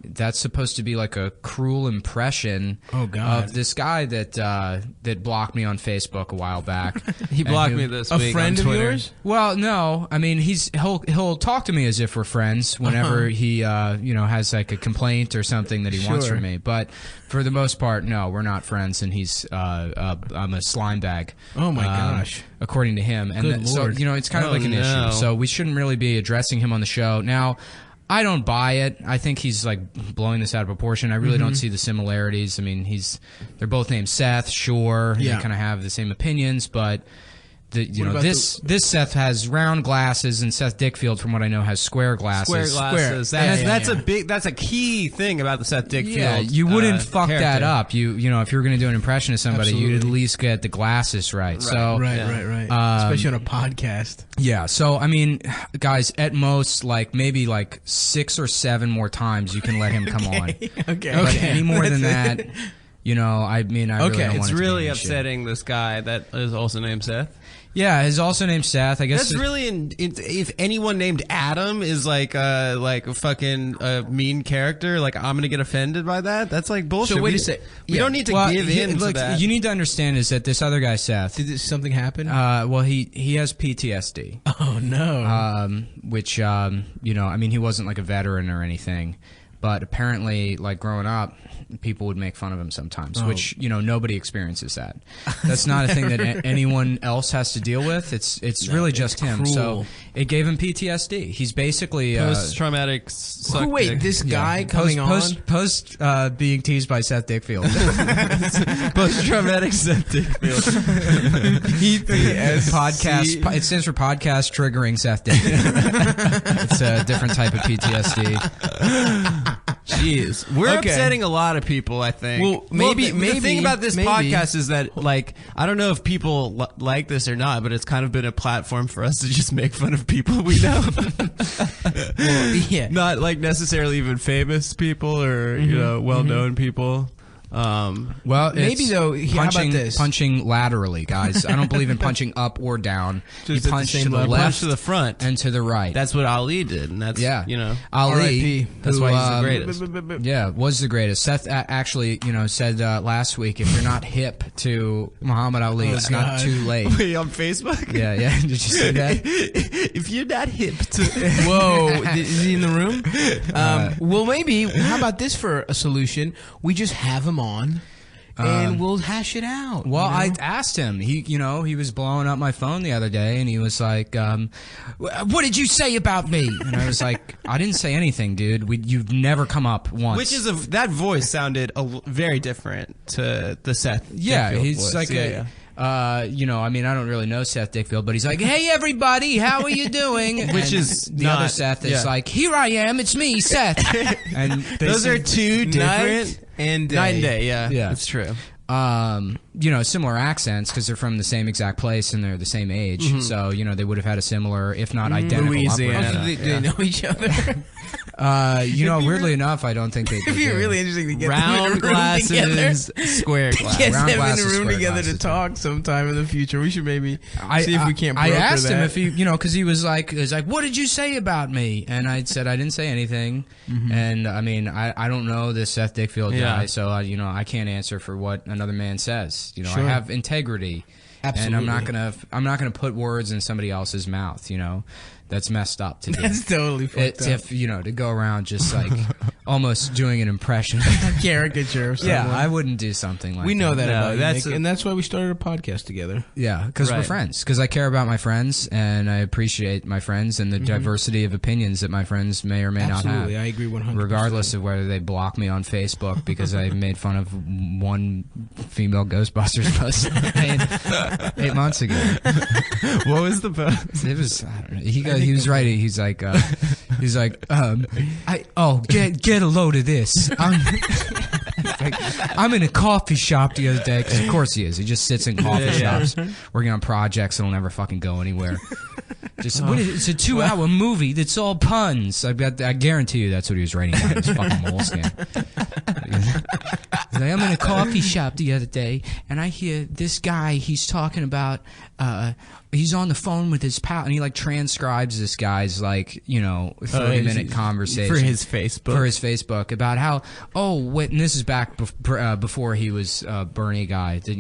that's supposed to be like a cruel impression Oh, God. of this guy that blocked me on Facebook a while back. He blocked And me who- this a week friend on of Twitter. yours? Well, no. I mean, he'll talk to me as if we're friends whenever he has like a complaint or something that he wants Sure. from me. But for the most part, no, we're not friends, and I'm a slime bag. Oh, my gosh. According to him, and Good so Lord. it's kind of Oh, like an no. issue. So we shouldn't really be addressing him on the show now. I don't buy it. I think he's like blowing this out of proportion. I really don't see the similarities. I mean, they're both named Seth, sure. Yeah. They kind of have the same opinions, but What about this Seth has round glasses, and Seth Dickfield, from what I know, has square glasses. Square glasses. Yeah, That's yeah. That's a key thing about the Seth Dickfield. Yeah, you wouldn't fuck that character. up. You know, if you were going to do an impression of somebody, you'd at Absolutely. least get the glasses right. So Right, Yeah. right. Especially on a podcast. yeah, so I mean, guys, at most, like maybe like 6 or 7 more times, you can let him come on. Okay. But any more than That's that, it. you know, I mean, I really Okay, don't It's want it to be really an issue. upsetting. This guy that is also named Seth. Yeah, he's also named Seth. I guess That's really if anyone named Adam is like a fucking mean character, like I'm gonna get offended by that. That's like bullshit. So wait we, a sec. We Yeah. don't need to well, give in to look, that. you need to understand is that this other guy, Seth, Did something happen? well, he has PTSD. Oh, no. Which you know, I mean, he wasn't like a veteran or anything, but apparently, like growing up, people would make fun of him sometimes. Which you know, nobody experiences that. That's not a thing that anyone else has to deal with. It's really just him. cruel. So it gave him PTSD. He's basically Post-traumatic. Who, wait, this guy coming post being teased by Seth Dickfield. post-traumatic Seth Dickfield. Podcast. It stands for podcast triggering Seth Dickfield. It's a different type of PTSD. Jeez. We're Okay. upsetting a lot of people, I think. Well, maybe- the thing about this maybe. podcast is that, like, I don't know if people like this or not, but it's kind of been a platform for us to just make fun of people we know. Yeah. Not like necessarily even famous people or you know well-known people. Well, Maybe it's though, how about punching, this? punching laterally, guys. I don't believe in punching up or down. Just at You the punch same to the level. Punch left to the front. and to the right. That's what Ali did, and that's yeah, you know Ali. R.I.P. that's who, why he's the greatest. Yeah, was the greatest. Seth actually, you know, said last week, if you're not hip to Muhammad Ali, it's not God. too late. Wait, on Facebook? Yeah, yeah. Did you see that? If you're not hip to Whoa, is he in the room? Well, maybe. How about this for a solution? We just have him on, and we'll hash it out. Well, you know? I asked him. He was blowing up my phone the other day, and he was like, "What did you say about me?" And I was like, "I didn't say anything, dude. You've never come up once." which is that voice sounded very different to the Seth. yeah, Dickfield he's voice. like yeah. you know, I mean, I don't really know Seth Dickfield, but he's like, "Hey, everybody, how are you doing?" Which And is the not- other Seth is yeah. like, "Here I am, it's me, Seth." And they Those are seem- two different Night and day. night and day. Yeah, Yeah. that's true. you know, similar accents because they're from the same exact place and they're the same age. So, you know, they would have had a similar, if not identical, Louisiana. upbringing. Do they know each other? You know, weirdly enough, I don't think they It'd do. be really interesting to get them in Round a room glasses, together. square glasses. Yes, round them in glasses, a room square together to glasses. talk sometime in the future. We should maybe see if we can't. I broker asked him that. if he, you know, because he was like, "What did you say about me?" And I said I didn't say anything. And I mean, I don't know this Seth Dickfield Yeah. guy, so you know, I can't answer for what another man says. You know, Sure. I have integrity. Absolutely. And I'm not gonna put words in somebody else's mouth. You know, That's messed up to do. That's totally fucked up. If to go around just like almost doing an impression, Caricature of someone. yeah, I wouldn't do something like We know that about you, Nick, a- and that's why we started a podcast together. Yeah, because we're Right. friends. Because I care about my friends, and I appreciate my friends and the diversity of opinions that my friends may or may Absolutely, not I have. agree 100%. Regardless of whether they block me on Facebook because I made fun of one female Ghostbusters post I made 8 months ago. What was the post? It was, I don't know. He was writing. He's like, get a load of this. I'm in a coffee shop the other day, because of course he is. He just sits in coffee shops working on projects that'll never fucking go anywhere. It's a 2-hour movie that's all puns. I guarantee you that's what he was writing on his fucking moleskin. He's like, I'm in a coffee shop the other day, and I hear this guy, he's talking about, he's on the phone with his pal, and he like transcribes this guy's 30-minute conversation for his Facebook. About how, and this is back before he was Bernie guy, that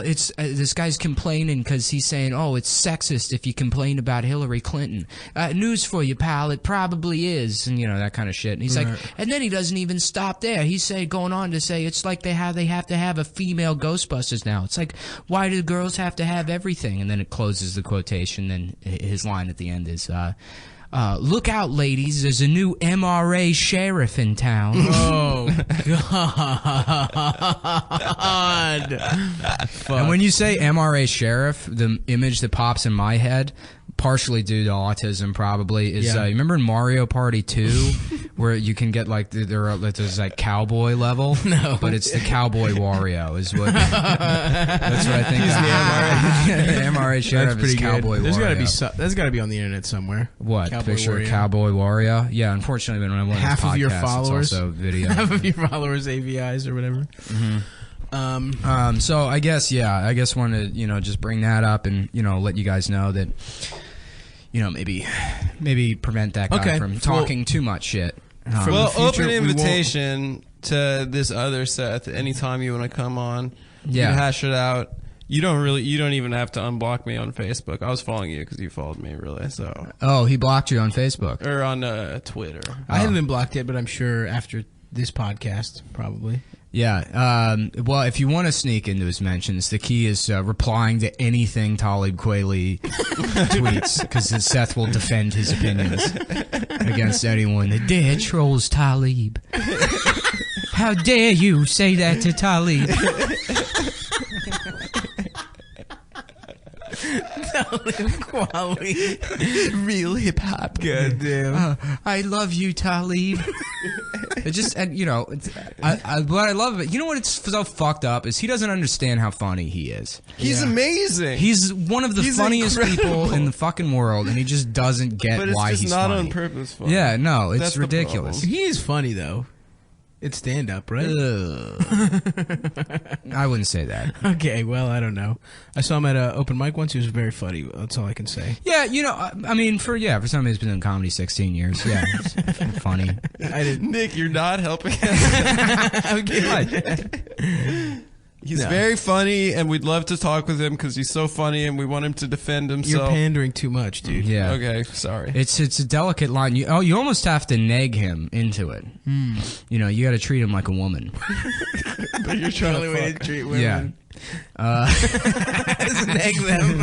it's this guy's complaining because he's saying, it's sexist if you complain about Hillary Clinton. News for you, pal, it probably is, and that kind of shit. And he's like, and then he doesn't even stop there. He's going on to say it's like they have to have a female Ghostbusters now. It's like, why do girls have to have everything? And then it closes the quotation, and his line at the end is, look out, ladies, there's a new MRA sheriff in town. Oh, God. And when you say MRA sheriff, the image that pops in my head, partially due to autism probably, is you remember in Mario Party 2 where you can get there's like cowboy level? No. But it's the Cowboy Wario is what that's what I think. The MRA sheriff is Cowboy Wario. There's gotta be on the internet somewhere. What? Cowboy Picture Wario. of Cowboy Wario? Yeah, unfortunately, when I went Half of your followers, it's also video. half of your followers AVIs or whatever. So I guess wanted to just bring that up and let you guys know that maybe prevent that guy from talking too much shit. Open invitation to this other Seth. Anytime you want to come on, you hash it out. You don't even have to unblock me on Facebook. I was following you because you followed me, really. So. Oh, he blocked you on Facebook or on Twitter. I haven't been blocked yet, but I'm sure after this podcast, probably. Yeah. Well, if you want to sneak into his mentions, the key is replying to anything Talib Kweli tweets, because Seth will defend his opinions against anyone that dare trolls Talib. How dare you say that to Talib? Real hip hop. Goddamn. I love you, Talib. It just, and what I love about it, what's so fucked up is he doesn't understand how funny he is. He's amazing. He's one of the funniest people in the fucking world, and he just doesn't get why he's funny. But it's just not on purpose funny. Yeah, no, it's That's ridiculous. He is funny though. It's stand up, right? I wouldn't say that. Okay, well, I don't know. I saw him at an open mic once. He was very funny. That's all I can say. Yeah, I mean, for somebody who's been in comedy 16 years, yeah, it's funny. Nick, you're not helping. Okay. He's very funny, and we'd love to talk with him because he's so funny, and we want him to defend himself. You're pandering too much, dude. Yeah. Okay, sorry. It's a delicate line. You almost have to neg him into it. You got to treat him like a woman. But you're trying to way to treat women. Yeah. Neg them.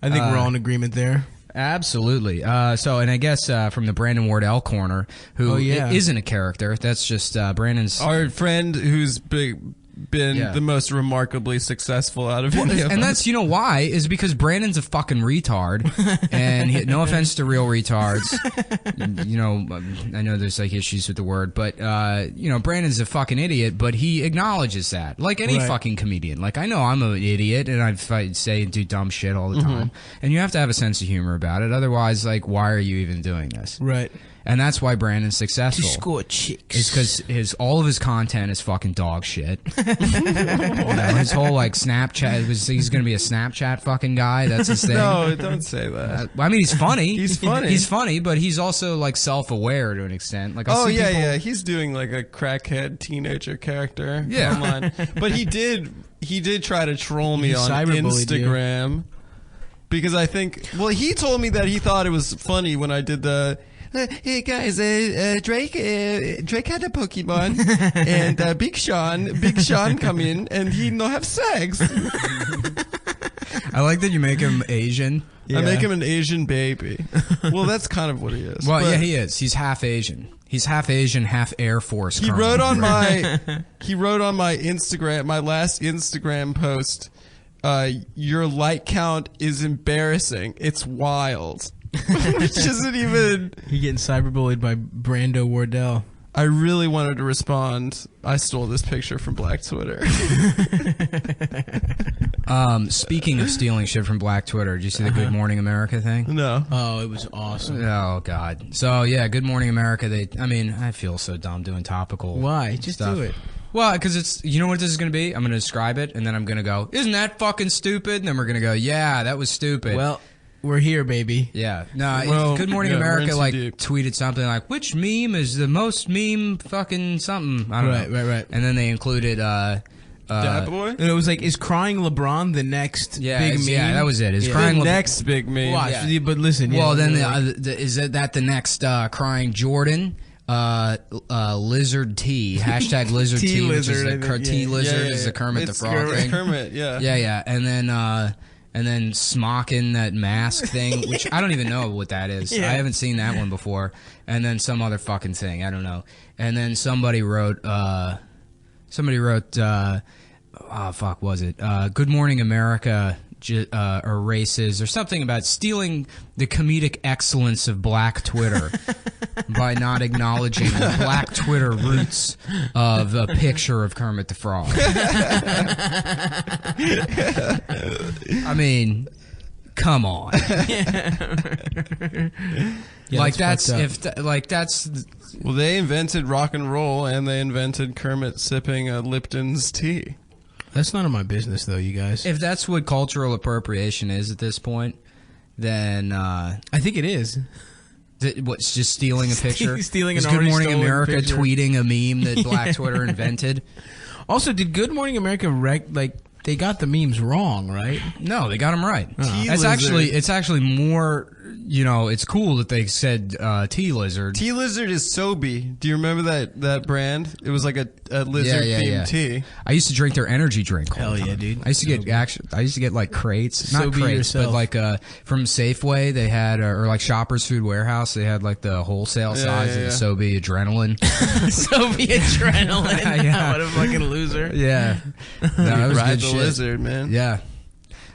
I think we're all in agreement there. Absolutely. And I guess from the Brandon Wardell corner, who isn't a character. That's just Brandon's... Our friend who's been the most remarkably successful out of any of and us. that's why is because Brandon's a fucking retard, and no offense to real retards, I know there's like issues with the word, but Brandon's a fucking idiot, but he acknowledges that like any fucking comedian. Like I know I'm an idiot, and I say and do dumb shit all the time, and you have to have a sense of humor about it. Otherwise, like, why are you even doing this? Right. And that's why Brandon's successful. To score chicks. It's because all of his content is fucking dog shit. His whole like Snapchat, he's going to be a Snapchat fucking guy. That's his thing. No, don't say that. I mean, he's funny. He's funny. He's funny, but he's also like self-aware to an extent. Like, He's doing like a crackhead teenager character online. But he did try to troll me on Instagram. because I think, well, he told me that he thought it was funny when I did the, hey guys, Drake had a Pokemon, and Big Sean come in, and he no have sex. I like that you make him Asian. I make him an Asian baby. Well, that's kind of what he is. Well, yeah, he is. He's half Asian. He's half Asian, half Air Force. He wrote on my Instagram, my last Instagram post, your like count is embarrassing. It's wild. Which isn't even... You're getting cyberbullied by Brando Wardell. I really wanted to respond. I stole this picture from Black Twitter. Speaking of stealing shit from Black Twitter, did you see the Good Morning America thing? No. Oh, it was awesome. Oh, God. So, yeah, Good Morning America, I feel so dumb doing topical Why? Just stuff. do it. Well, because it's, you know what this is going to be? I'm going to describe it, and then I'm going to go, isn't that fucking stupid? And then we're going to go, yeah, that was stupid. Well, we're here, baby. Yeah. No, Well, Good Morning yeah, America, like, deep. tweeted something like, which meme is the most meme fucking something? I don't know. Right. And then they included, Dad boy? And it was like, is crying LeBron the next big meme? Yeah, that was it. Is Yeah. crying The next big meme. Watch, Yeah. but listen. Well, then like, is that the next crying Jordan? Lizard T hashtag Lizard T, which is T-lizard, the T Lizard is the Kermit the It's Frog thing. Kermit, yeah. Yeah, and then smocking that mask thing, which I don't even know what that is. Yeah. I haven't seen that one before. And then some other fucking thing, I don't know. And then somebody wrote, oh fuck, was it? Good Morning America erases or something about stealing the comedic excellence of Black Twitter by not acknowledging the Black Twitter roots of a picture of Kermit the Frog. I mean, come on. Yeah, like that's that's Well, they invented rock and roll, and they invented Kermit sipping Lipton's tea. that's none of my business, though, you guys. if that's what cultural appropriation is at this point, then I think it is. what's just stealing a picture? Stealing Is an Good already Morning stolen America picture. tweeting a meme that Black Twitter invented? Also, did Good Morning America they got the memes wrong, right? No, they got them right. T-lizard. It's actually more. It's cool that they said T-lizard. T-Lizard is Sobe. Do you remember that brand? It was like a lizard-themed tea. I used to drink their energy drink. all the Hell yeah, time. dude. I used to get like crates, So not be crates, yourself. but like from Safeway they had, or like Shoppers Food Warehouse they had like the wholesale size of the Sobe Adrenaline. Soviet adrenaline. Yeah. What a fucking loser. Yeah, no, that was Ride good the shit. lizard, man. Yeah.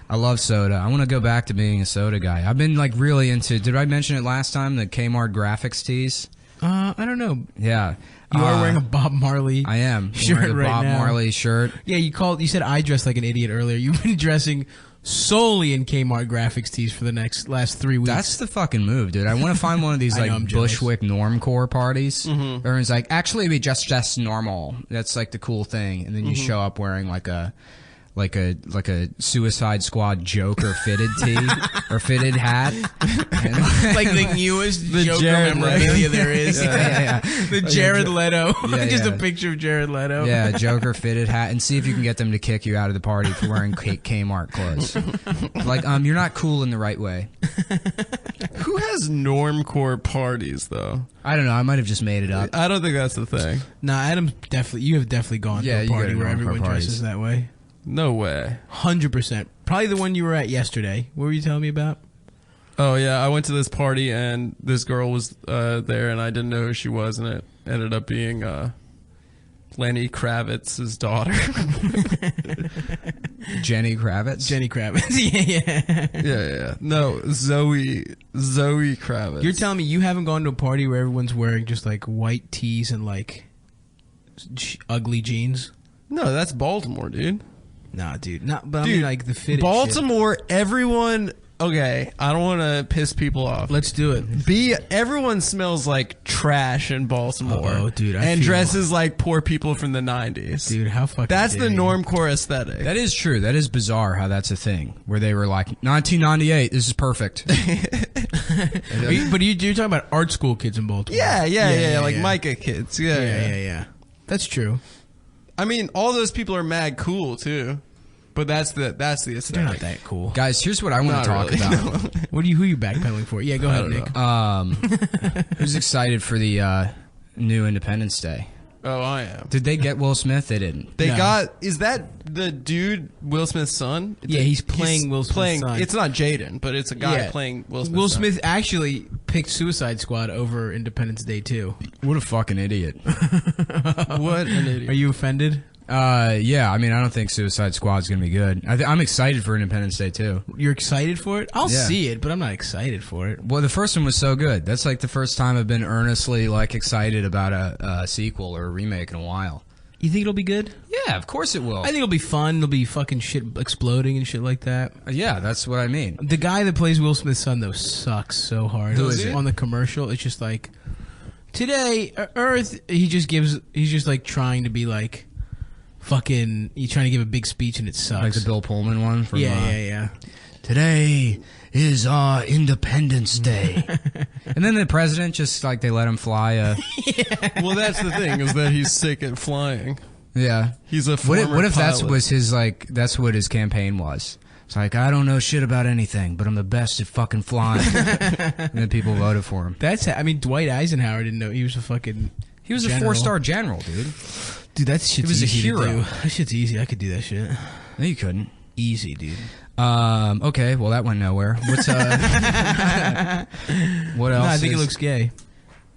I love soda. I want to go back to being a soda guy. I've been like really into. Did I mention it last time? The Kmart graphics tees. I don't know. Yeah, You are wearing a Bob Marley. I am shirt wearing a right Bob now. Marley shirt. Yeah, you said I dressed like an idiot earlier. You've been dressing solely in Kmart graphics tees for the last 3 weeks. That's the fucking move, dude. I want to find one of these I know, like I'm jealous. Bushwick normcore parties. Everyone's like, actually, we just normal. That's like the cool thing, and then you show up wearing like a Suicide Squad Joker fitted tee or fitted hat. And, like the newest Joker Jared memorabilia Leto. there is. yeah. The Jared Leto. Yeah, Just yeah. a picture of Jared Leto. Yeah, Joker fitted hat, and see if you can get them to kick you out of the party for wearing Kmart clothes. Like, you're not cool in the right way. Who has normcore parties, though? I don't know. I might have just made it up. I don't think that's the thing. Nah, Adam's you have definitely gone Yeah, to a you go party to where normcore everyone parties. dresses that way. No way. 100%. Probably the one you were at yesterday. What were you telling me about? Oh, yeah. I went to this party, and this girl was there, and I didn't know who she was, and it ended up being Lenny Kravitz's daughter. Jenny Kravitz. Jenny Kravitz. yeah. Yeah. No, Zoe Kravitz. You're telling me you haven't gone to a party where everyone's wearing just like white tees and like ugly jeans? No, that's Baltimore, dude. Nah, dude. Not, but I Dude, mean like the fitted Baltimore, everyone... Okay, I don't want to piss people off. shit. Let's do it. Everyone smells like trash in Baltimore. Uh-oh, dude, I and feel- dresses like poor people from the 90s. Dude, how fucking That's the dare you. normcore aesthetic. That is true. That is bizarre how that's a thing. Where they were like, 1998, this is perfect. But you're talking about art school kids in Baltimore. Yeah, like yeah. Micah kids. Yeah. Yeah. That's true. I mean, all those people are mad cool, too. But that's the They're aesthetic. not that cool. Guys, here's what I want Not to talk really, about. Who are you backpedaling for? Yeah, go ahead, Nick. Who's excited for the new Independence Day? Oh, I am. Did they get Will Smith? They didn't. They No. got. Is that the dude Will Smith's son? Yeah, he's playing Will Smith's son. It's not Jaden, but it's a guy Yeah. playing Will Smith's Will son. Smith actually picked Suicide Squad over Independence Day 2. What a fucking idiot. What an idiot. Are you offended? Yeah, I mean, I don't think Suicide Squad's gonna be good. I'm excited for Independence Day too. You're excited for it? I'll Yeah. see it, but I'm not excited for it. Well, the first one was so good. That's like the first time I've been earnestly like excited about a sequel or a remake in a while. You think it'll be good? Yeah, of course it will. I think it'll be fun. There'll be fucking shit exploding and shit like that. Yeah, that's what I mean. The guy that plays Will Smith's son, though, sucks so hard. Who is it? On the commercial, it's just like, today, Earth, he's just like trying to be like, fucking, he's trying to give a big speech and it sucks. Like the Bill Pullman one from yeah. Today is Independence Day. And then the president just like they let him fly Well, that's the thing, is that he's sick at flying. yeah. He's a What former if that pilot. was his like that's what his campaign was? It's like I don't know shit about anything, but I'm the best at fucking flying. And then people voted for him. I mean, Dwight Eisenhower didn't know he was a fucking. He was general. a 4-star general, dude. Dude, that shit's was a easy hero. to do. That shit's easy. I could do that shit. No, you couldn't. Easy, dude. Okay, well that went nowhere. What's what else? No, I think it is- looks gay.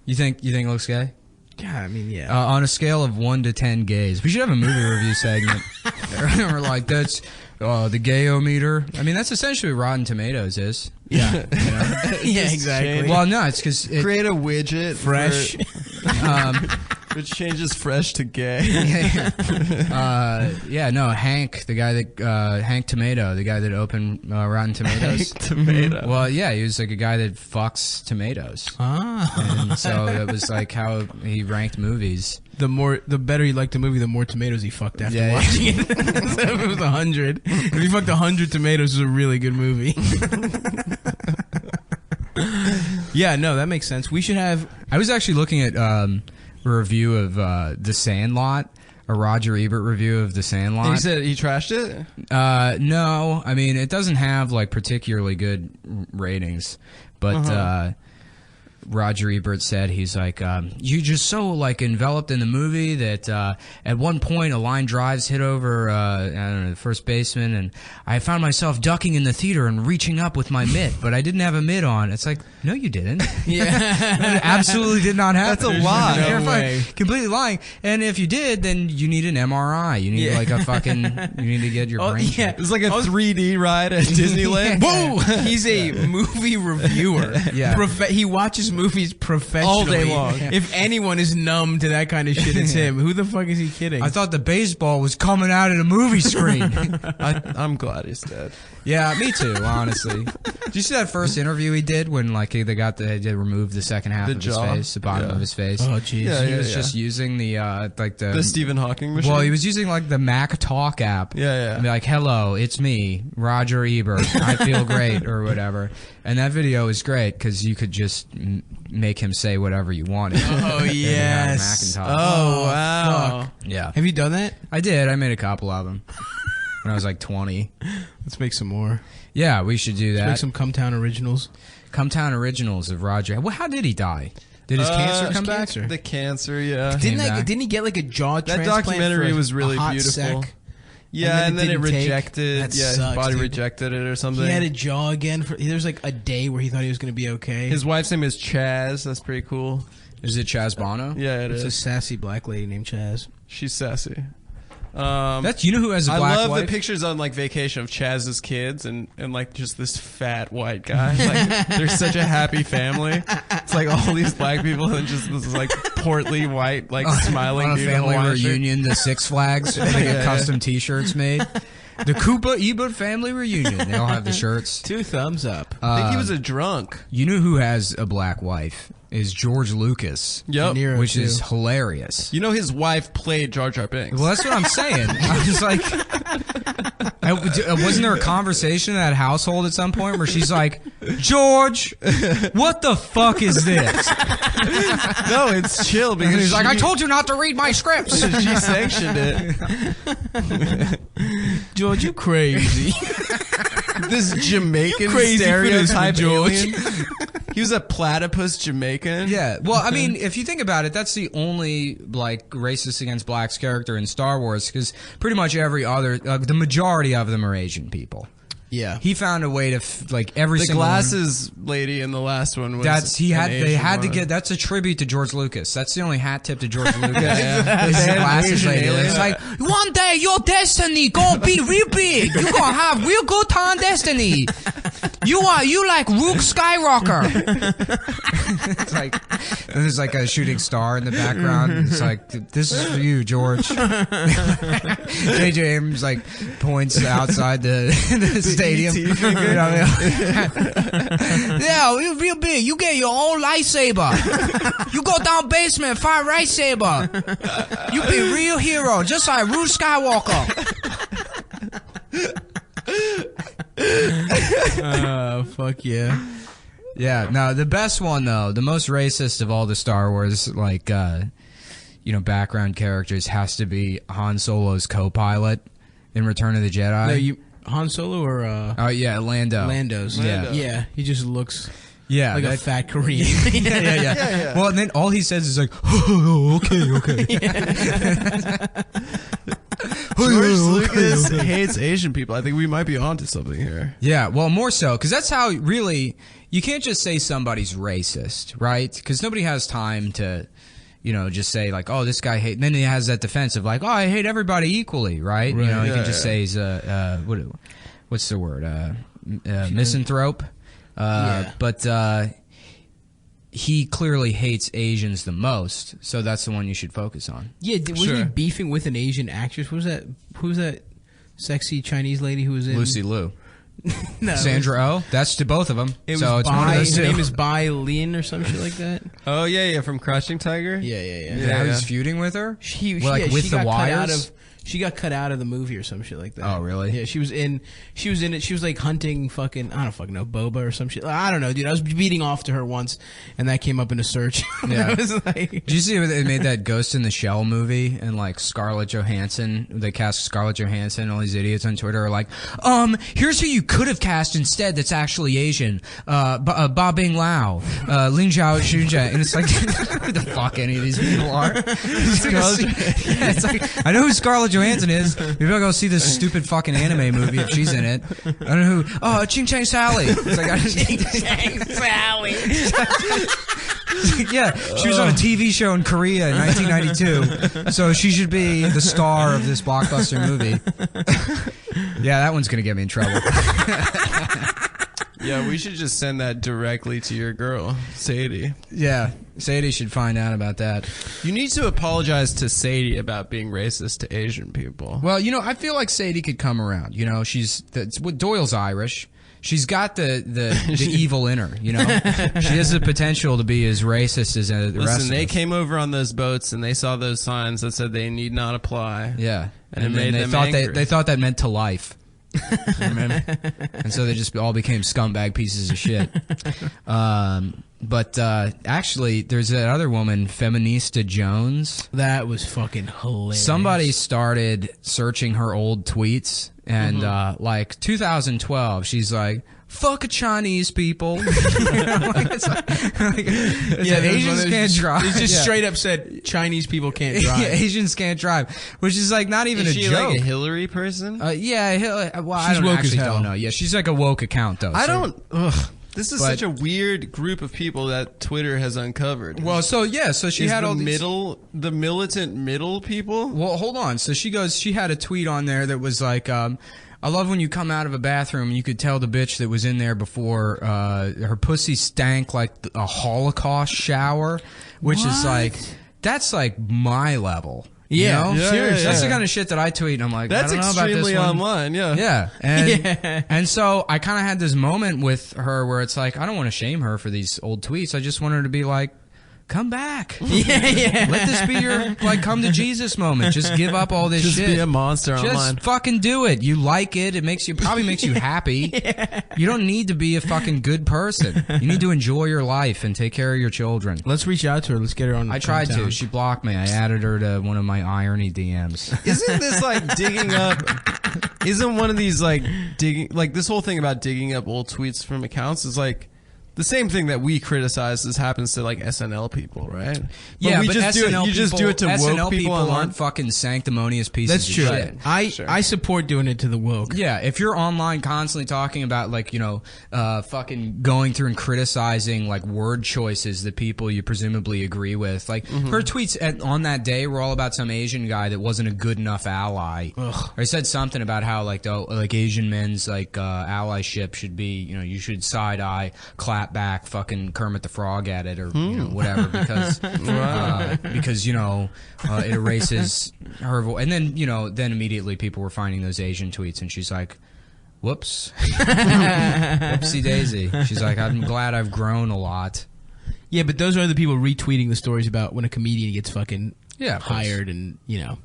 You think it looks gay? Yeah, I mean, yeah. On a scale of 1 to 10 gays, we should have a movie review segment. We're like, that's the gayometer. I mean, that's essentially what Rotten Tomatoes is. Yeah. Yeah, Just exactly. change- Well, no, it's because Create a widget Fresh. which changes fresh to gay. yeah, no, Hank, the guy that Hank Tomato, the guy that opened Rotten Tomatoes. Tomato. Well, yeah, he was like a guy that fucks tomatoes, Ah. and so it was like how he ranked movies. The better he liked a movie, the more tomatoes he fucked after Yeah, yeah. watching it. So if it was 100, if he fucked 100 tomatoes, it was a really good movie. Yeah, no, that makes sense. We should have. I was actually looking at a review of The Sandlot, a Roger Ebert review of The Sandlot. And he said he trashed it? No, I mean it doesn't have like particularly good ratings, but Roger Ebert said he's like you're just so like enveloped in the movie that at one point a line drives hit over I don't know the first baseman, and I found myself ducking in the theater and reaching up with my mitt, but I didn't have a mitt on. It's like no, you didn't. Yeah. Absolutely did not happen. That's a lie. No You're way. completely lying. And if you did, then you need an MRI. You need like a fucking. You need to get your brain. Yeah. checked. It's like a 3D ride at Disneyland. Whoa! He's a movie reviewer. Yeah. He watches movies professionally. All day long. If anyone is numb to that kind of shit, it's him. Who the fuck is he kidding? I thought the baseball was coming out of the movie screen. I'm glad he's dead. Yeah, me too. Honestly, did you see that first interview he did when like they removed the second half The of jaw? his face, the bottom Yeah. of his face? Oh, jeez. Yeah, He was just using the like The Stephen Hawking machine? Well, he was using like the Mac Talk app. Yeah. And be like, hello, it's me, Roger Ebert. I feel great, or whatever. And that video is great because you could just make him say whatever you wanted. Oh, And he had a yes. Macintosh. Oh, wow. fuck. Yeah. Have you done that? I did. I made a couple of them when I was like 20. Let's make some more. Yeah, we should do Make that. some Cumtown originals. Cumtown originals of Roger. Well, how did he die? Did his cancer come back? cancer. The cancer, yeah. Came back. Didn't he get like a jaw That transplant? documentary for was really a hot beautiful. sec? Yeah, and then it didn't take? rejected. That Yeah, his sucks, body dude. rejected it or something. He had a jaw again. There's like a day where he thought he was going to be okay. His wife's name is Chaz. That's pretty cool. Is it Chaz Bono? Yeah, it It's a is. sassy black lady named Chaz. She's sassy. That's, you know who has a I black love wife? the pictures on like vacation of Chaz's kids and like just this fat white guy. Like they're such a happy family. It's like all these black people and just this like portly white like smiling on a dude in family Hawaiian shirt. reunion, the Six Flags, where they get custom T-shirts made. The Koopa Ebert family reunion. They all have the shirts. 2 thumbs up. I think he was a drunk. You know who has a black wife? Is George Lucas. Yep. De Niro, Which too. is hilarious. You know his wife played Jar Jar Binks. Well, that's what I'm saying. I was like, wasn't there a conversation in that household at some point where she's like, George, what the fuck is this? No, it's chill because And he's like, I she- told you not to read my scripts. she sanctioned it. George, you crazy. This Jamaican crazy stereotype George. alien. He was a platypus Jamaican. Yeah, well, I mean, if you think about it, that's the only like racist against blacks character in Star Wars, because pretty much every other, the majority of them are Asian people. Yeah. He found a way to like every The single one. glasses lady in the last one was. They had to Asian get. one. That's a tribute to George Lucas. That's the only hat tip to George Lucas. Yeah. Is the They had glasses Asian lady. aliens. It's like one day your destiny gonna be real big. You gonna have real good time destiny. You like Luke Skywalker. It's like there's like a shooting star in the background. It's like this is for you, George. J.J. Abrams like points outside the stadium. You know what I mean? Yeah, you're real big. You get your own lightsaber. You go down basement, find lightsaber. You be real hero, just like Luke Skywalker. Fuck yeah. Yeah, no, the best one though, the most racist of all the Star Wars like background characters has to be Han Solo's co-pilot in Return of the Jedi. No, Han Solo or Oh yeah, Lando. Lando's. Yeah. Yeah, he just looks Yeah, like a fat Korean. yeah. Well, and then all he says is like, oh, okay. George Lucas hates Asian people. I think we might be onto something here. Yeah, well, more so, because that's how really, you can't just say somebody's racist, right? Because nobody has time to, just say like, oh, this guy hate, and then he has that defense of like, oh, I hate everybody equally, right? You can just say he's what's the word? Misanthrope. But he clearly hates Asians the most, so that's the one you should focus on. Yeah, wasn't he beefing with an Asian actress? Who was that sexy Chinese lady who was in Lucy Liu. No, Sandra Oh? That's to both of them. It was so it's one of those his two. name is Bai Lin or some shit like that. Oh yeah, from Crouching Tiger. Yeah. Yeah, he's feuding with her? She with got the cut wires? she got cut out of the movie or some shit like that. Oh, really? Yeah, she was in it. She was like hunting fucking, I don't fucking know, boba or some shit. I don't know, dude. I was beating off to her once, and that came up in a search. Yeah. I was like, Did you see they made that Ghost in the Shell movie and like Scarlett Johansson? They cast Scarlett Johansson. All these idiots on Twitter are like, here's who you could have cast instead. That's actually Asian. Ba Bing Lao, Ling Zhao Xunjia, and it's like, who the fuck any of these people are? It's like, I know who Scarlett Johansson is. Maybe I'll go see this stupid fucking anime movie if she's in it. I don't know who. Oh, Ching Chang Sally. It's like, Ching Chang Sally. yeah, she was on a TV show in Korea in 1992, so she should be the star of this blockbuster movie. Yeah, that one's gonna get me in trouble. Yeah, we should just send that directly to your girl, Sadie. Yeah, Sadie should find out about that. You need to apologize to Sadie about being racist to Asian people. Well, I feel like Sadie could come around. Doyle's Irish. She's got the evil in her, She has the potential to be as racist as the rest of us. Listen, they came over on those boats and they saw those signs that said they need not apply. Yeah, And it made they them thought angry. they thought that meant to life. And so they just all became scumbag pieces of shit. But actually, there's that other woman, Feminista Jones. that was fucking hilarious. Somebody started searching her old tweets, and like 2012, she's like, "Fuck Chinese people." It's like, Asians can't drive. It just Yeah. straight up said Chinese people can't drive. Yeah, Asians can't drive, which is like not even Is a she joke. like a Hillary person? Yeah, well, I She's don't woke as actually hell. don't know. Yeah, she's like a woke account though. I so- don't. Ugh. This is But- such a weird group of people that Twitter has uncovered. Well, so she Is had the all these. the militant middle people. Well, hold on. So she had a tweet on there that was like, I love when you come out of a bathroom and you could tell the bitch that was in there before, her pussy stank like a Holocaust shower, which is like, that's like my level. Yeah, you know? seriously. That's the kind of shit that I tweet and I'm like, That's I don't know about extremely this one. online. Yeah. Yeah. And, and so I kind of had this moment with her where it's like, I don't want to shame her for these old tweets. I just want her to be like, come back. yeah. Let this be your, like, come to Jesus moment. Just give up all this Just shit. be a monster Just online. fucking do it. You like it. It probably makes you happy. You don't need to be a fucking good person. You need to enjoy your life and take care of your children. Let's reach out to her. Let's get her on. I tried to. She blocked me. I added her to one of my irony DMs. Isn't this like digging up isn't one of these like digging, like this whole thing about digging up old tweets from accounts is like the same thing that we criticize as happens to like SNL people, right? Yeah, we but just do it. SNL You just do it to SNL woke people online. aren't fucking sanctimonious pieces That's true. of shit. I support doing it to the woke. Yeah, if you're online constantly talking about like, you know, fucking going through and criticizing like word choices that people you presumably agree with. Like her tweets on that day were all about some Asian guy that wasn't a good enough ally. Or he said something about how like Asian men's like allyship should be, you know, you should side eye, clap back, fucking Kermit the Frog at it, or you know, whatever, because you know it erases her voice. And then you know, then immediately people were finding those Asian tweets, and she's like, "Whoops, whoopsie daisy." She's like, "I'm glad I've grown a lot." Yeah, but those are the people retweeting the stories about when a comedian gets fucking Yeah, of course. hired, and you know,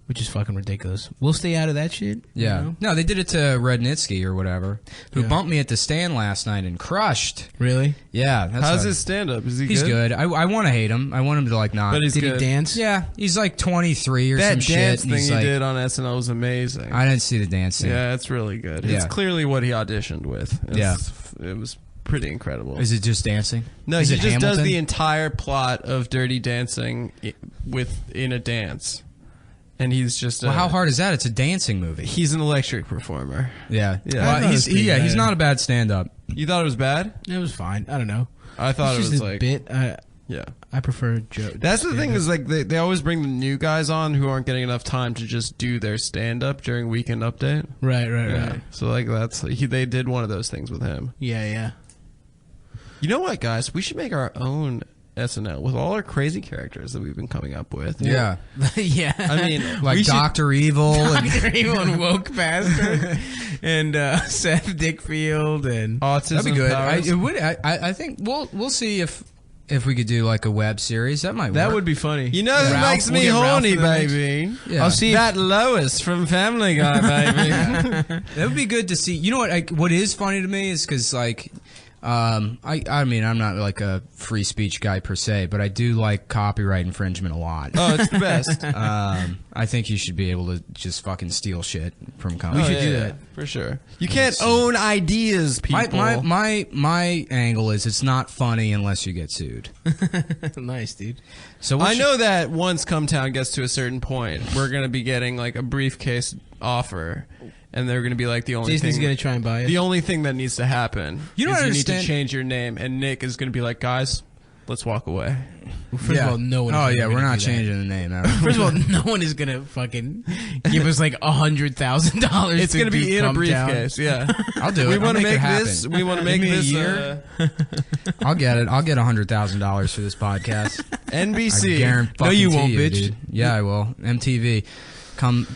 which is fucking ridiculous. We'll stay out of that shit. Yeah. You know? No, they did it to Rednitsky or whatever, who bumped me at the stand last night and crushed. Really? Yeah. That's How's his stand-up? Is he He's good. I want to hate him. I want him to like not. But he's Did good. he dance? Yeah, he's like 23 or That some shit. dance and thing he's he like, did on SNL was amazing. I didn't see the dancing. Yeah, it's really good. Yeah. It's clearly what he auditioned with. It was pretty incredible. Is it just dancing? No, Is he it just Hamilton? does the entire plot of Dirty Dancing in a dance. And he's just Well, how hard is that? It's a dancing movie. He's an electric performer. Yeah. Yeah. Well, I thought it was pretty he's bad. not a bad stand-up. You thought it was bad? It was fine. I don't know. I thought It's it just was a like bit. yeah. I prefer Joe. That's the thing is like they always bring the new guys on who aren't getting enough time to just do their stand up during Weekend Update. Right. Yeah. So like they did one of those things with him. Yeah. You know what, guys? We should make our own SNL with all our crazy characters that we've been coming up with. Yeah. Yeah. I mean, Like we should- Dr. Evil. and Evil and woke bastard, and Seth Dickfield, and Autism That'd be good. powers. I think we'll see if we could do like a web series. That might work. that would be funny. You know who Ralph- makes we'll me get Ralph horny, for the next- baby? Yeah. I'll see. That Lois from Family Guy, baby. That would be good to see. You know what? What is funny to me is because like, I mean, I'm not like a free speech guy per se, but I do like copyright infringement a lot. Oh, it's the best. I think you should be able to just fucking steal shit from companies. We should do that. for sure. You can't own ideas, people. My angle is it's not funny unless you get sued. Nice, dude. So I know that once Cumtown gets to a certain point, we're gonna be getting like a briefcase offer, and they're gonna be like the only Jason's thing. gonna try and buy it. The only thing that needs to happen You don't is you need understand- to change your name, and Nick is gonna be like, guys, let's walk away. First of all, no one. Oh is yeah, gonna we're not do that. changing the name. First of all, no one is gonna fucking give us like $100,000. It's gonna be in a briefcase. Yeah, I'll do it. we I'll want to make it make happen. this. We want to make Give me a this year. I'll get it. I'll get $100,000 for this podcast. NBC. I guarantee. No, you won't, you, bitch. dude. Yeah, I will. MTV. Come.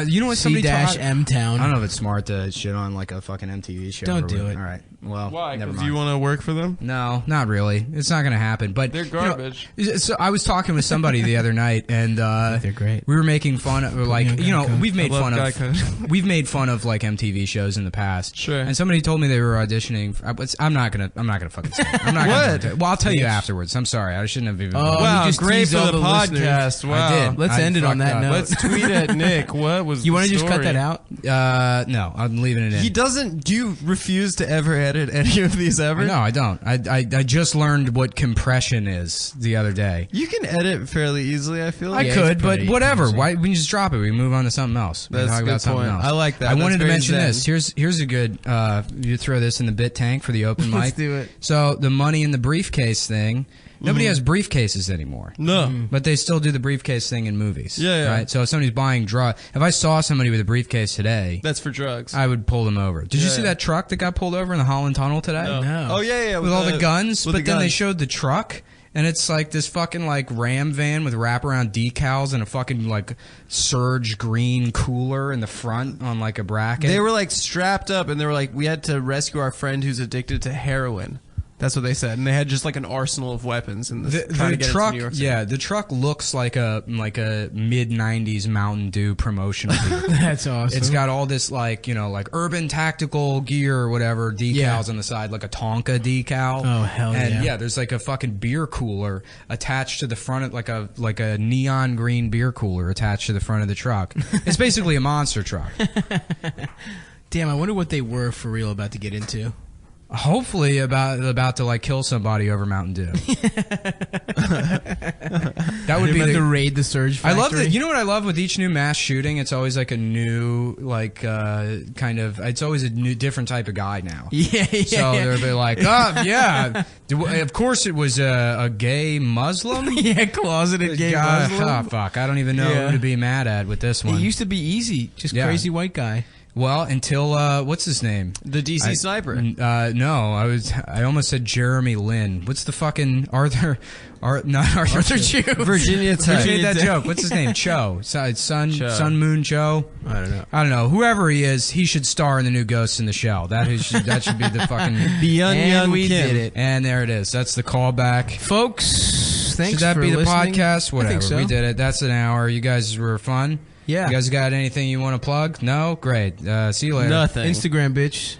You know what? Somebody C-M Town. I don't know if it's smart to shit on like a fucking MTV show. Don't or do whatever. it. All right. Well, Why? never Because mind. you want to work for them? No, not really. It's not going to happen. But They're you know, garbage. so I was talking with somebody the other night, and They're great. we were making fun of like on Geico. we've made I love fun of Geico. we've made fun of like MTV shows in the past. Sure. And somebody told me they were auditioning. I'm not gonna fucking say it. I'm not What? Gonna, well, I'll tell you afterwards. I'm sorry. I shouldn't have even. Oh, Wow, you just great teased for all the the listeners. podcast. Wow. I did. Let's end it on fucked that up. note. Let's tweet at Nick. What was You want to just cut that out? No, I'm leaving it in. He doesn't. Do you refuse to ever edit any of these ever? No, I don't. I just learned what compression is the other day. You can edit fairly easily. I feel I like. Yeah, could, it's but pretty whatever. easy. Why? We can just drop it. We move on to something else. We can That's talk a good about something point. else. I like that. I That's wanted to very mention zen. this. Here's a good. You throw this in the bit tank for the open mic. Let's do it. So the money in the briefcase thing. Nobody has briefcases anymore. No. But they still do the briefcase thing in movies. Yeah, yeah. Right. So if somebody's buying if I saw somebody with a briefcase today, That's for drugs. I would pull them over. Did you Yeah, see yeah. that truck that got pulled over in the Holland Tunnel today? No. Oh yeah. With all the guns, with but the then they guns. showed the truck, and it's like this fucking like Ram van with wraparound decals and a fucking like Surge green cooler in the front on like a bracket. They were like strapped up, and they were like, we had to rescue our friend who's addicted to heroin. That's what they said, and they had just like an arsenal of weapons. And the truck, yeah, the truck looks like a mid '90s Mountain Dew promotional. That's awesome. It's got all this like urban tactical gear or whatever decals on the side, like a Tonka decal. Oh hell yeah! And yeah, there's like a fucking beer cooler attached to the front of like a neon green beer cooler attached to the front of the truck. It's basically a monster truck. Damn, I wonder what they were for real about to get into. Hopefully about to like kill somebody over Mountain Dew. That would be to raid the Surge factory. I love that. You know what I love with each new mass shooting? It's always like a new kind of. It's always a new different type of guy now. Yeah. So they'll be like, oh yeah, of course it was a gay Muslim. Yeah, closeted gay Muslim. Oh fuck, I don't even know who to be mad at with this one. It used to be easy, just crazy white guy. Well, until what's his name? The DC sniper. No, I almost said Jeremy Lin. What's the fucking Arthur Chu. Virginia Tech. Who made that joke? What's his name? Sun Moon Cho. I don't know. Whoever he is, he should star in the new Ghost in the Shell. That should be the fucking. And we did it. And there it is. That's the callback, folks. Thanks. Should that for be the listening? Podcast? Whatever. I think so. We did it. That's an hour. You guys were fun. Yeah. You guys got anything you want to plug? No? Great. See you later. Nothing. Instagram, bitch.